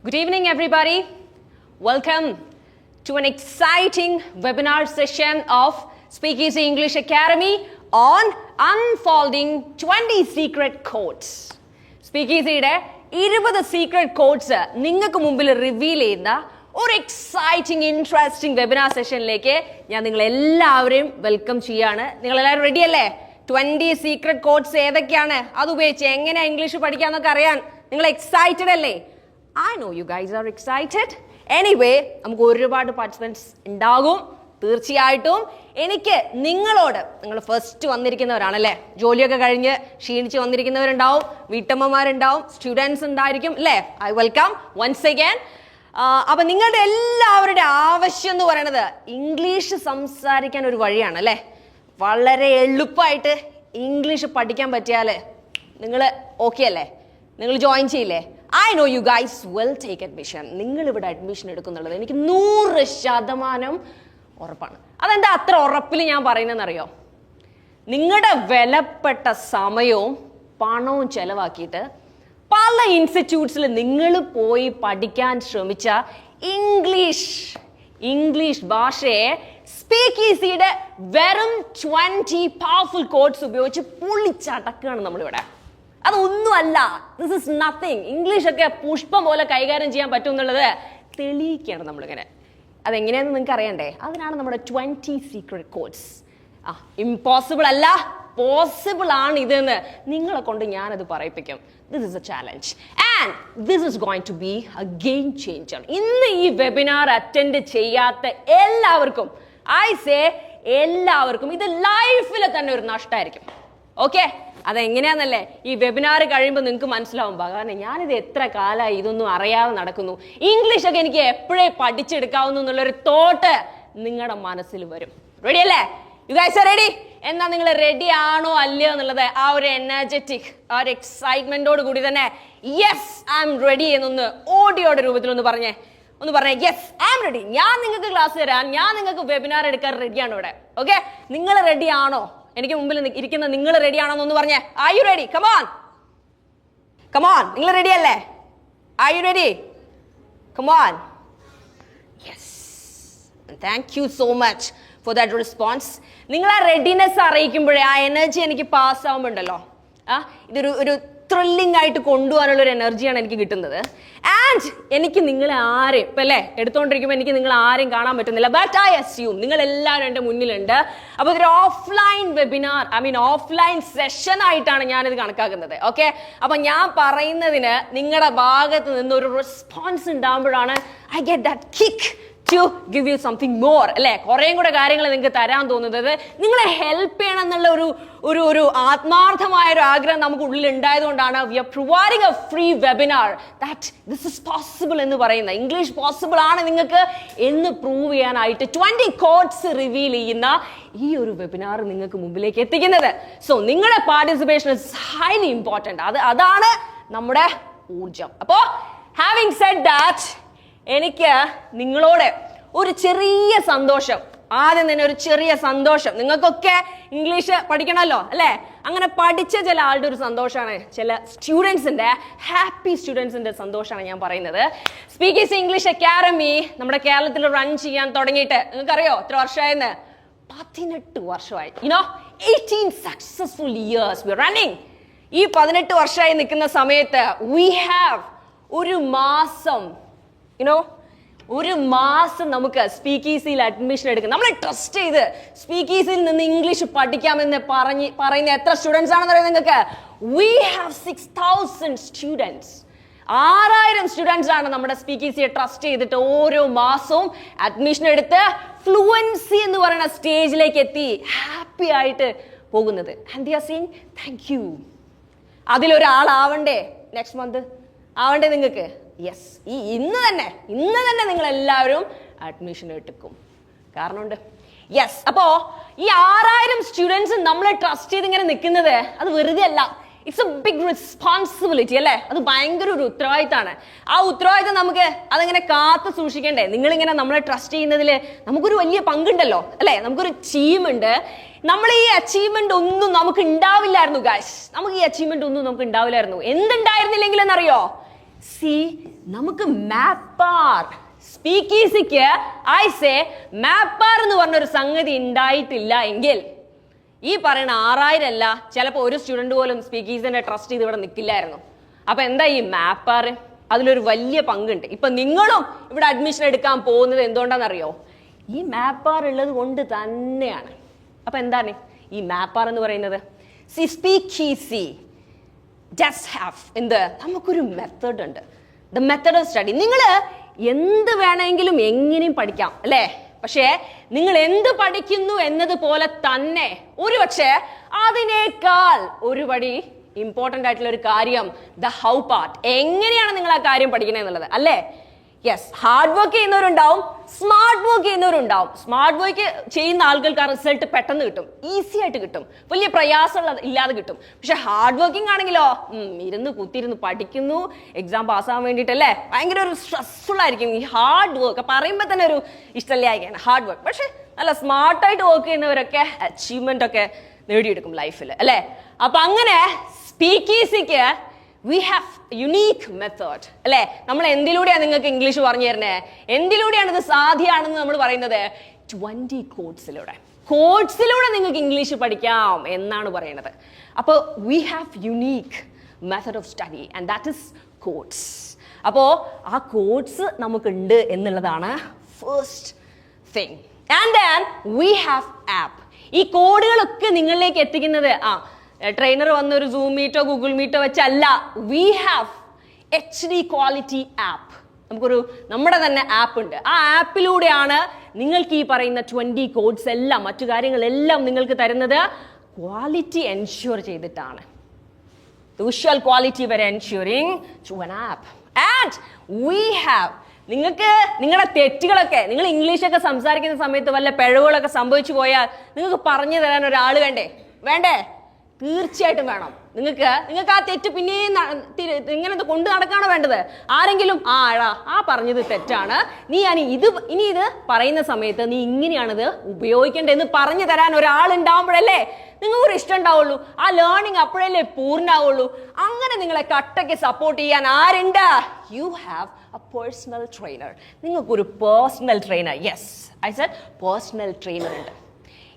Good evening, everybody. Welcome to an exciting webinar session of Speakeasy English Academy on unfolding 20 secret codes. Speakeasyയുടെ 20 secret codes നിങ്ങൾക്ക് മുമ്പിൽ reveal ചെയ്യുന്ന ഒരു exciting interesting webinar സെഷനിലേക്ക് ഞാൻ നിങ്ങളെല്ലാവരെയും welcome ചെയ്യാണ്. നിങ്ങളെല്ലാവരും റെഡി അല്ലേ? 20 സീക്രട്ട് കോഡ്സ് ഏതൊക്കെയാണ്, അത് ഉപയോഗിച്ച് എങ്ങനെ ഇംഗ്ലീഷ് പഠിക്കാമെന്നൊക്കെ അറിയാൻ നിങ്ങൾ എക്സൈറ്റഡ് അല്ലേ? I know you guys are excited. Anyway, നമുക്ക് ഒരുപാട് പാർട്ടിസിപ്പൻസ് ഉണ്ടാകും. തീർച്ചയായിട്ടും എനിക്ക് നിങ്ങളോട്, നിങ്ങൾ ഫസ്റ്റ് വന്നിരിക്കുന്നവരാണല്ലേ, ജോലിയൊക്കെ കഴിഞ്ഞ് ക്ഷീണിച്ച് വന്നിരിക്കുന്നവരുണ്ടാവും, വീട്ടമ്മമാരുണ്ടാവും, സ്റ്റുഡൻസ് ഉണ്ടായിരിക്കും അല്ലേ? I welcome once again. അപ്പൊ നിങ്ങളുടെ എല്ലാവരുടെ ആവശ്യം എന്ന് പറയുന്നത് ഇംഗ്ലീഷ് സംസാരിക്കാൻ ഒരു വഴിയാണ് അല്ലേ? വളരെ എളുപ്പമായിട്ട് ഇംഗ്ലീഷ് പഠിക്കാൻ പറ്റിയാൽ നിങ്ങൾ ഓക്കെ അല്ലേ? നിങ്ങൾ ജോയിൻ ചെയ്യില്ലേ? I know you guys will take admission. നിങ്ങൾ ഇവിടെ അഡ്മിഷൻ എടുക്കുന്നുള്ളത് എനിക്ക് 100% ഉറപ്പാണ്. അതെന്താ അത്ര ഉറപ്പിൽ ഞാൻ പറയുന്നതെന്നറിയോ? നിങ്ങളുടെ വിലപ്പെട്ട സമയവും പണവും ചെലവാക്കിയിട്ട് പല ഇൻസ്റ്റിറ്റ്യൂട്ട്സിൽ നിങ്ങൾ പോയി പഠിക്കാൻ ശ്രമിച്ച ഇംഗ്ലീഷ് ഭാഷയെ സ്പീക്കീസിയുടെ വെറും 20 പവർഫുൾ കോഡ്സ് ഉപയോഗിച്ച് പൊളിച്ചടക്കുകയാണ് നമ്മളിവിടെ. അതൊന്നുമല്ല, ദിസ് ഇസ് നത്തിങ്. ഇംഗ്ലീഷൊക്കെ പുഷ്പം പോലെ കൈകാര്യം ചെയ്യാൻ പറ്റും എന്നുള്ളത് തെളിയിക്കുകയാണ് നമ്മളിങ്ങനെ. അതെങ്ങനെയാണെന്ന് നിങ്ങൾക്ക് അറിയണ്ടേ? അതിനാണ് നമ്മുടെ 20 സീക്രട്ട് കോഡ്സ്. ഇമ്പോസിബിൾ അല്ല, പോസിബിൾ ആണ് ഇതെന്ന് നിങ്ങളെ കൊണ്ട് ഞാനത് പറയിപ്പിക്കും. This is a challenge and this is going to be a game changer. ഇന്ന് ഈ വെബിനാർ അറ്റൻഡ് ചെയ്യാത്ത എല്ലാവർക്കും, എല്ലാവർക്കും ഇത് ലൈഫിൽ തന്നെ ഒരു നഷ്ടമായിരിക്കും. ഓക്കെ, അതെങ്ങനെയാന്നല്ലേ ഈ വെബിനാർ കഴിയുമ്പോൾ നിങ്ങൾക്ക് മനസ്സിലാവും. ഭഗവാനെ, ഞാനിത് എത്ര കാലമായി ഇതൊന്നും അറിയാതെ നടക്കുന്നു, ഇംഗ്ലീഷൊക്കെ എനിക്ക് എപ്പോഴേ പഠിച്ചെടുക്കാവുന്നു എന്നുള്ളൊരു തോട്ട് നിങ്ങളുടെ മനസ്സിൽ വരും. റെഡി അല്ലേ? You guys are ready? എന്നാ നിങ്ങൾ റെഡി ആണോ അല്ലയോ എന്നുള്ളത് ആ ഒരു എനർജറ്റിക്, ആ ഒരു എക്സൈറ്റ്മെന്റോട് കൂടി തന്നെ യെസ് ഐ എം റെഡി എന്നൊന്ന് ഓഡിയോയുടെ രൂപത്തിൽ ഒന്ന് പറഞ്ഞേ യെസ് ഐ എം റെഡി. ഞാൻ നിങ്ങൾക്ക് ക്ലാസ് തരാൻ, ഞാൻ നിങ്ങൾക്ക് വെബിനാർ എടുക്കാൻ റെഡിയാണ് ഇവിടെ. ഓക്കെ, നിങ്ങൾ റെഡി ആണോ? എനിക്ക് മുമ്പിൽ ഇരിക്കുന്ന നിങ്ങൾ റെഡി ആണോ എന്ന് പറഞ്ഞേ. Are you ready? കമോൺ, നിങ്ങൾ റെഡി അല്ലേ? Are you ready? Come on. Yes, thank you so much for that response. നിങ്ങൾ ആ റെഡിനെസ് അറിയിക്കുമ്പോഴേ ആ എനർജി എനിക്ക് പാസ് ആവുമ്പോണ്ടല്ലോ, ഇതൊരു ത്രില്ലിംഗ് ആയിട്ട് കൊണ്ടുപോകാനുള്ള ഒരു എനർജിയാണ് എനിക്ക് കിട്ടുന്നത്. ആൻഡ് എനിക്ക് നിങ്ങളെ ആരെയും ഇപ്പം അല്ലേ എടുത്തുകൊണ്ടിരിക്കുമ്പോൾ എനിക്ക് നിങ്ങൾ ആരെയും കാണാൻ പറ്റുന്നില്ല, ബട്ട് ഐ അസ്യൂം നിങ്ങൾ എല്ലാവരും എൻ്റെ മുന്നിലുണ്ട്. അപ്പോൾ ഇതൊരു ഓഫ്ലൈൻ വെബിനാർ, ഓഫ്ലൈൻ സെഷൻ ആയിട്ടാണ് ഞാനിത് കണക്കാക്കുന്നത്. ഓക്കെ, അപ്പം ഞാൻ പറയുന്നതിന് നിങ്ങളുടെ ഭാഗത്ത് നിന്ന് ഒരു റെസ്പോൺസ് ഉണ്ടാകുമ്പോഴാണ് I get that kick to give you something more അല്ലേ? കുറേയും കൂടെ കാര്യങ്ങൾ നിങ്ങൾക്ക് തരാൻ തോന്നുന്നത്, നിങ്ങളെ ഹെൽപ്പ് ചെയ്യണം എന്നുള്ള ഒരു ആത്മാർത്ഥമായ ഒരു ആഗ്രഹം നമുക്ക് ഉള്ളിൽ ഉണ്ടായതുകൊണ്ടാണ് we are providing a free webinar that this is possible എന്ന് പറയുന്ന, ഇംഗ്ലീഷ് പോസിബിൾ ആണ് നിങ്ങൾക്ക് എന്ന് പ്രൂവ് ചെയ്യാനായിട്ട് 20 കോഡ്സ് റിവീൽ ചെയ്യുന്ന ഈ ഒരു വെബിനാർ നിങ്ങൾക്ക് മുമ്പിലേക്ക് എത്തിക്കുന്നത്. സോ നിങ്ങളുടെ പാർട്ടിസിപ്പേഷൻ ഇസ് ഹൈലി ഇമ്പോർട്ടൻ്റ്. അതാണ് നമ്മുടെ ഊർജം. അപ്പോൾ ഹാവിങ് സെഡ് ദാറ്റ്, എനിക്ക് നിങ്ങളോട് ഒരു ചെറിയ സന്തോഷം, ആദ്യം തന്നെ ഒരു ചെറിയ സന്തോഷം. നിങ്ങൾക്കൊക്കെ ഇംഗ്ലീഷ് പഠിക്കണമല്ലോ അല്ലേ? അങ്ങനെ പഠിച്ച ചില ആളുടെ ഒരു സന്തോഷമാണ്, ചില സ്റ്റുഡൻസിന്റെ, ഹാപ്പി സ്റ്റുഡൻസിന്റെ സന്തോഷമാണ് ഞാൻ പറയുന്നത്. സ്പീക്കീസി ഇംഗ്ലീഷ് അക്കാഡമി നമ്മുടെ കേരളത്തിൽ റൺ ചെയ്യാൻ തുടങ്ങിയിട്ട് നിങ്ങൾക്കറിയോ എത്ര വർഷമായെന്ന്? 18 വർഷമായി. 18 successful years we are running. ഈ 18 വർഷമായി നിൽക്കുന്ന സമയത്ത് വി ഹാവ് ഒരു മാസം നമുക്ക് സ്പീക്കീസിയിൽ അഡ്മിഷൻ എടുക്കാം. നമ്മളെ ട്രസ്റ്റ് ചെയ്ത് സ്പീക്കീസിൽ നിന്ന് ഇംഗ്ലീഷ് പഠിക്കാമെന്ന് പറയുന്ന എത്ര സ്റ്റുഡൻസ് ആണെന്ന് അറിയാം നിങ്ങൾക്ക്? We have 6000 students. 6000 സ്റ്റുഡൻസ് ആണ് നമ്മുടെ സ്പീക്കീസിയെ ട്രസ്റ്റ് ചെയ്തിട്ട് ഓരോ മാസവും അഡ്മിഷൻ എടുത്ത് ഫ്ലുവൻസി എന്ന് പറയുന്ന സ്റ്റേജിലേക്ക് എത്തി ഹാപ്പി ആയിട്ട് പോകുന്നത്. And they are saying thank you. അതിലൊരാളാവണ്ടേ നെക്സ്റ്റ് മന്ത്? ആവണ്ടേ നിങ്ങൾക്ക്? യെസ്, ഇന്ന് തന്നെ നിങ്ങൾ എല്ലാവരും അഡ്മിഷൻ എടുക്കും. കാരണമുണ്ട്. യെസ്, അപ്പോ ഈ 6000 സ്റ്റുഡൻസ് നമ്മളെ ട്രസ്റ്റ് ചെയ്ത് ഇങ്ങനെ നിൽക്കുന്നത് അത് വെറുതെ അല്ല. ഇറ്റ്സ് എ ബിഗ് റെസ്പോൺസിബിലിറ്റി അല്ലേ? അത് ഭയങ്കര ഒരു ഉത്തരവാദിത്തമാണ്. ആ ഉത്തരവാദിത്തം നമുക്ക് അതിങ്ങനെ കാത്തു സൂക്ഷിക്കണ്ടേ? നിങ്ങളിങ്ങനെ നമ്മളെ ട്രസ്റ്റ് ചെയ്യുന്നതിൽ നമുക്കൊരു വലിയ പങ്കുണ്ടല്ലോ അല്ലേ? നമുക്കൊരു ടീമുണ്ട്. നമ്മൾ ഈ അച്ചീവ്മെന്റ് ഒന്നും നമുക്ക് ഉണ്ടാവില്ലായിരുന്നു ഗൈസ്. നമുക്ക് ഈ അച്ചീവ്മെന്റ് ഒന്നും നമുക്ക് ഉണ്ടാവില്ലായിരുന്നു. എന്തുണ്ടായിരുന്നില്ലെങ്കിലെന്നറിയോ? സി നമുക്ക് മാപ്പാർ സ്പീക്കീസിക്ക് ഐ സേ മാപ്പാർ എന്ന് പറഞ്ഞൊരു സംഗതി ഉണ്ടായിട്ടില്ല എങ്കിൽ ഈ പറയുന്ന 6000 അല്ല ചിലപ്പോൾ ഒരു സ്റ്റുഡന്റ് പോലും സ്പീക്കീസിനെ ട്രസ്റ്റ് ചെയ്ത് ഇവിടെ നിൽക്കില്ലായിരുന്നു. അപ്പൊ എന്താ ഈ മാപ്പാർ? അതിലൊരു വലിയ പങ്കുണ്ട്. ഇപ്പൊ നിങ്ങളും ഇവിടെ അഡ്മിഷൻ എടുക്കാൻ പോകുന്നത് എന്തുകൊണ്ടാണെന്നറിയോ? ഈ മാപ്പാർ ഉള്ളത് കൊണ്ട് തന്നെയാണ്. അപ്പൊ എന്താണ് ഈ മാപ്പാർ എന്ന് പറയുന്നത്? സ്പീക്കീസി ജസ്റ്റ് ഹാവ് എന്ത് നമുക്കൊരു മെത്തേഡ് ഉണ്ട്, ദ മെത്തേഡ് ഓഫ് സ്റ്റഡി. നിങ്ങൾ എന്ത് വേണമെങ്കിലും എങ്ങനെയും പഠിക്കാം അല്ലേ? പക്ഷേ നിങ്ങൾ എന്ത് പഠിക്കുന്നു എന്നതുപോലെ തന്നെ ഒരുപക്ഷെ അതിനേക്കാൾ ഒരുപടി ഇമ്പോർട്ടൻ്റ് ആയിട്ടുള്ള ഒരു കാര്യം ദ ഹൗ പാർട്ട്, എങ്ങനെയാണ് നിങ്ങൾ ആ കാര്യം പഠിക്കുന്നത് എന്നുള്ളത് അല്ലേ? യെസ്, ഹാർഡ് വർക്ക് ചെയ്യുന്നവരുണ്ടാവും, സ്മാർട്ട് വർക്ക് ചെയ്യുന്നവരുണ്ടാവും. സ്മാർട്ട് വർക്ക് ചെയ്യുന്ന ആളുകൾക്ക് ആ റിസൾട്ട് പെട്ടെന്ന് കിട്ടും, ഈസി ആയിട്ട് കിട്ടും, വലിയ പ്രയാസമുള്ള ഇല്ലാതെ കിട്ടും. പക്ഷെ ഹാർഡ് വർക്കിംഗ് ആണെങ്കിലോ കുത്തിയിരുന്ന് പഠിക്കുന്നു, എക്സാം പാസ്സാകാൻ വേണ്ടിയിട്ടല്ലേ, ഭയങ്കര ഒരു സ്ട്രെസ്ഫുൾ ആയിരിക്കും ഈ ഹാർഡ് വർക്ക്. പറയുമ്പോൾ തന്നെ ഒരു ഇഷ്ടമില്ലായിരിക്കും ഹാർഡ് വർക്ക്. പക്ഷെ നല്ല സ്മാർട്ടായിട്ട് വർക്ക് ചെയ്യുന്നവരൊക്കെ അച്ചീവ്മെന്റ് ഒക്കെ നേടിയെടുക്കും ലൈഫിൽ അല്ലേ? അപ്പൊ അങ്ങനെ സ്പീക്കീസിക്ക് we have unique method അല്ലേ? നമ്മൾ എന്തിലൂടെയാണ് നിങ്ങൾക്ക് ഇംഗ്ലീഷ് പറഞ്ഞു തരുന്നത്? എന്തിലൂടെയാണ് ഇത് സാധ്യമാണെന്ന് നമ്മൾ പറയുന്നത്? 20 കോഡ്സിലൂടെ നിങ്ങൾക്ക് ഇംഗ്ലീഷ് പഠിക്കാം എന്നാണ് പറയുന്നത്. അപ്പോൾ we have unique method of study and that is codes. അപ്പോൾ ആ കോഡ്സ് നമുക്കുണ്ട് എന്നുള്ളതാണ് first thing. And then we have app. ഈ കോഡുകളൊക്കെ നിങ്ങളിലേക്ക് എത്തിക്കുന്നത് ട്രെയിനർ വന്ന ഒരു സൂം മീറ്റോ ഗൂഗിൾ മീറ്റോ വെച്ചല്ല. We have HD quality app. നമുക്കൊരു നമ്മുടെ തന്നെ ആപ്പ് ഉണ്ട്. ആ ആപ്പിലൂടെയാണ് നിങ്ങൾക്ക് ഈ പറയുന്ന 20 കോഡ്സ് എല്ലാം മറ്റു കാര്യങ്ങളെല്ലാം നിങ്ങൾക്ക് തരുന്നത്. ക്വാളിറ്റി എൻഷ്യൂർ ചെയ്തിട്ടാണ്. വിഷ്വൽ ക്വാളിറ്റി വരെ ensuring through an app. And we have നിങ്ങൾക്ക് നിങ്ങളുടെ തെറ്റുകളൊക്കെ, നിങ്ങൾ ഇംഗ്ലീഷൊക്കെ സംസാരിക്കുന്ന സമയത്ത് വല്ല പിഴവുകളൊക്കെ സംഭവിച്ചു പോയാൽ നിങ്ങൾക്ക് പറഞ്ഞു തരാൻ ഒരാൾ വേണ്ടേ? തീർച്ചയായിട്ടും വേണം. നിങ്ങൾക്ക് ആ തെറ്റ് പിന്നെയും ഇങ്ങനെ കൊണ്ടു നടക്കാണോ വേണ്ടത്? ആരെങ്കിലും പറഞ്ഞത് തെറ്റാണ്, ഇനി ഇത് പറയുന്ന സമയത്ത് നീ ഇങ്ങനെയാണിത് ഉപയോഗിക്കേണ്ടതെന്ന് പറഞ്ഞു തരാൻ ഒരാളുണ്ടാവുമ്പോഴല്ലേ നിങ്ങൾക്കൊരു ഇഷ്ടം ഉണ്ടാവുള്ളൂ. ആ ലേണിംഗ് അപ്പോഴല്ലേ പൂർണ്ണമാവുള്ളൂ. അങ്ങനെ നിങ്ങളെ കട്ടയ്ക്ക് സപ്പോർട്ട് ചെയ്യാൻ ആരുണ്ട്? You have a personal trainer. നിങ്ങൾക്കൊരു personal trainer, yes I said personal trainer ഉണ്ട്.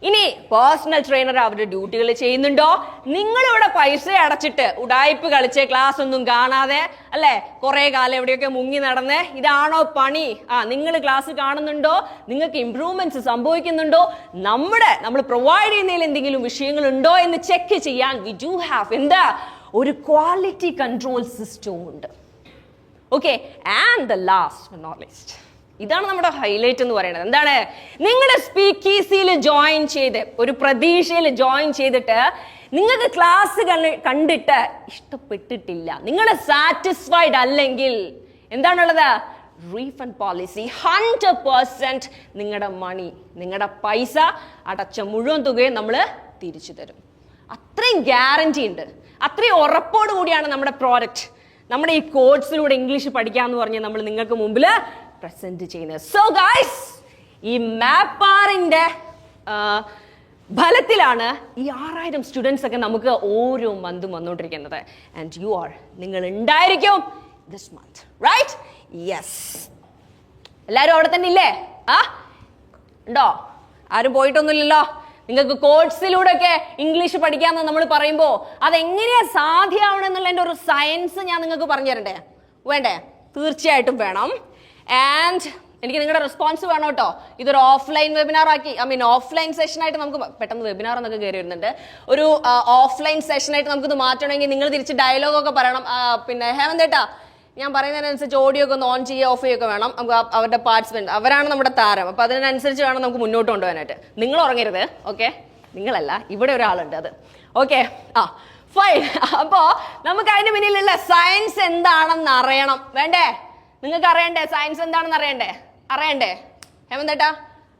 ഇനി പേഴ്സണൽ ട്രെയിനർ അവരുടെ ഡ്യൂട്ടികൾ ചെയ്യുന്നുണ്ടോ? നിങ്ങളിവിടെ പൈസ അടച്ചിട്ട് ഉടായ്പ് കളിച്ച് ക്ലാസ് ഒന്നും കാണാതെ അല്ലെ കുറെ കാലം എവിടെയൊക്കെ മുങ്ങി നടന്ന് ഇതാണോ പണി? നിങ്ങൾ ക്ലാസ് കാണുന്നുണ്ടോ? നിങ്ങൾക്ക് ഇംപ്രൂവ്മെന്റ്സ് സംഭവിക്കുന്നുണ്ടോ? നമ്മൾ പ്രൊവൈഡ് ചെയ്യുന്നതിൽ എന്തെങ്കിലും വിഷയങ്ങളുണ്ടോ എന്ന് ചെക്ക് ചെയ്യാൻ വി ഡു ഹാവ് എന്താ ഒരു ക്വാളിറ്റി കൺട്രോൾ സിസ്റ്റവും ഉണ്ട്. Okay, and the last not least, ഇതാണ് നമ്മുടെ ഹൈലൈറ്റ് എന്ന് പറയുന്നത്. എന്താണ്? നിങ്ങളുടെ സ്പീക്കീസിയിൽ ജോയിൻ ചെയ്ത് ഒരു പ്രതീക്ഷയിൽ ജോയിൻ ചെയ്തിട്ട് നിങ്ങൾക്ക് ക്ലാസ് കണ്ടിട്ട് ഇഷ്ടപ്പെട്ടിട്ടില്ല, നിങ്ങൾ സാറ്റിസ്ഫൈഡ് അല്ലെങ്കിൽ എന്താണുള്ളത്? Refund policy. 100% നിങ്ങളുടെ മണി, നിങ്ങളുടെ പൈസ അടച്ച മുഴുവൻ തുകയും നമ്മൾ തിരിച്ചു തരും. അത്രയും ഗ്യാരണ്ടി ഉണ്ട്, അത്രയും ഉറപ്പോട് കൂടിയാണ് നമ്മുടെ പ്രോഡക്റ്റ്, നമ്മുടെ ഈ കോഴ്സിലൂടെ ഇംഗ്ലീഷ് പഠിക്കാന്ന് പറഞ്ഞ് നമ്മൾ നിങ്ങൾക്ക് മുമ്പിൽ പ്രസന്റ് ചെയ്യുന്നത്. സോ ഗൈസ്, ഈ മാപ്പാറിന്റെ ഫലത്തിലാണ് ഈ 6000 സ്റ്റുഡൻസ് ഒക്കെ നമുക്ക് ഓരോ മന്തും വന്നുകൊണ്ടിരിക്കുന്നത്. ആൻഡ് നിങ്ങൾ ഉണ്ടായിരിക്കും ദിസ് മന്ത്, റൈറ്റ്? യെസ്, എല്ലാവരും അവിടെ തന്നെ ഇല്ലേ? ഉണ്ടോ? ആരും പോയിട്ടൊന്നുമില്ലല്ലോ. നിങ്ങൾക്ക് കോഴ്സിലൂടെ ഒക്കെ ഇംഗ്ലീഷ് പഠിക്കാമെന്ന് നമ്മൾ പറയുമ്പോൾ അതെങ്ങനെയാ സാധ്യമാവണം എന്നുള്ളതിൻ്റെ ഒരു സയൻസ് ഞാൻ നിങ്ങൾക്ക് പറഞ്ഞു തരണ്ടേ? വേണ്ടേ? തീർച്ചയായിട്ടും വേണം. ആൻഡ് എനിക്ക് നിങ്ങളുടെ റെസ്പോൺസ് വേണം കേട്ടോ. ഇതൊരു ഓഫ്ലൈൻ വെബിനാർ ആക്കി, ഓഫ്ലൈൻ സെഷനായിട്ട് നമുക്ക് പെട്ടെന്ന് വെബിനാർ എന്നൊക്കെ കയറി വരുന്നുണ്ട്. ഒരു ഓഫ്ലൈൻ സെഷനായിട്ട് നമുക്കിത് മാറ്റണമെങ്കിൽ നിങ്ങൾ തിരിച്ച് ഡയലോഗൊക്കെ പറയണം. പിന്നെ ഹേമന്തേട്ടാ, ഞാൻ പറയുന്നതിനനുസരിച്ച് ഓഡിയോ ഒക്കെ ഒന്ന് ഓൺ ചെയ്യുക ഓഫ് ചെയ്യുകയൊക്കെ വേണം. നമുക്ക് അവരുടെ പാർട്ടിസിപ്പൻറ്റ് അവരാണ് നമ്മുടെ താരം. അപ്പോൾ അതിനനുസരിച്ച് വേണം നമുക്ക് മുന്നോട്ട് കൊണ്ടുപോകാനായിട്ട്. നിങ്ങൾ ഉറങ്ങരുത്, ഓക്കെ? നിങ്ങളല്ല, ഇവിടെ ഒരാളുണ്ട് അത്. Okay, fine. അപ്പോൾ നമുക്ക് അതിന് പിന്നിലുള്ള സയൻസ് എന്താണെന്ന് അറിയണം, വേണ്ടേ? നിങ്ങൾക്ക് അറിയണ്ടേ സയൻസ് എന്താണെന്ന്? അറിയണ്ടേ ഹേമന്തേട്ടാ?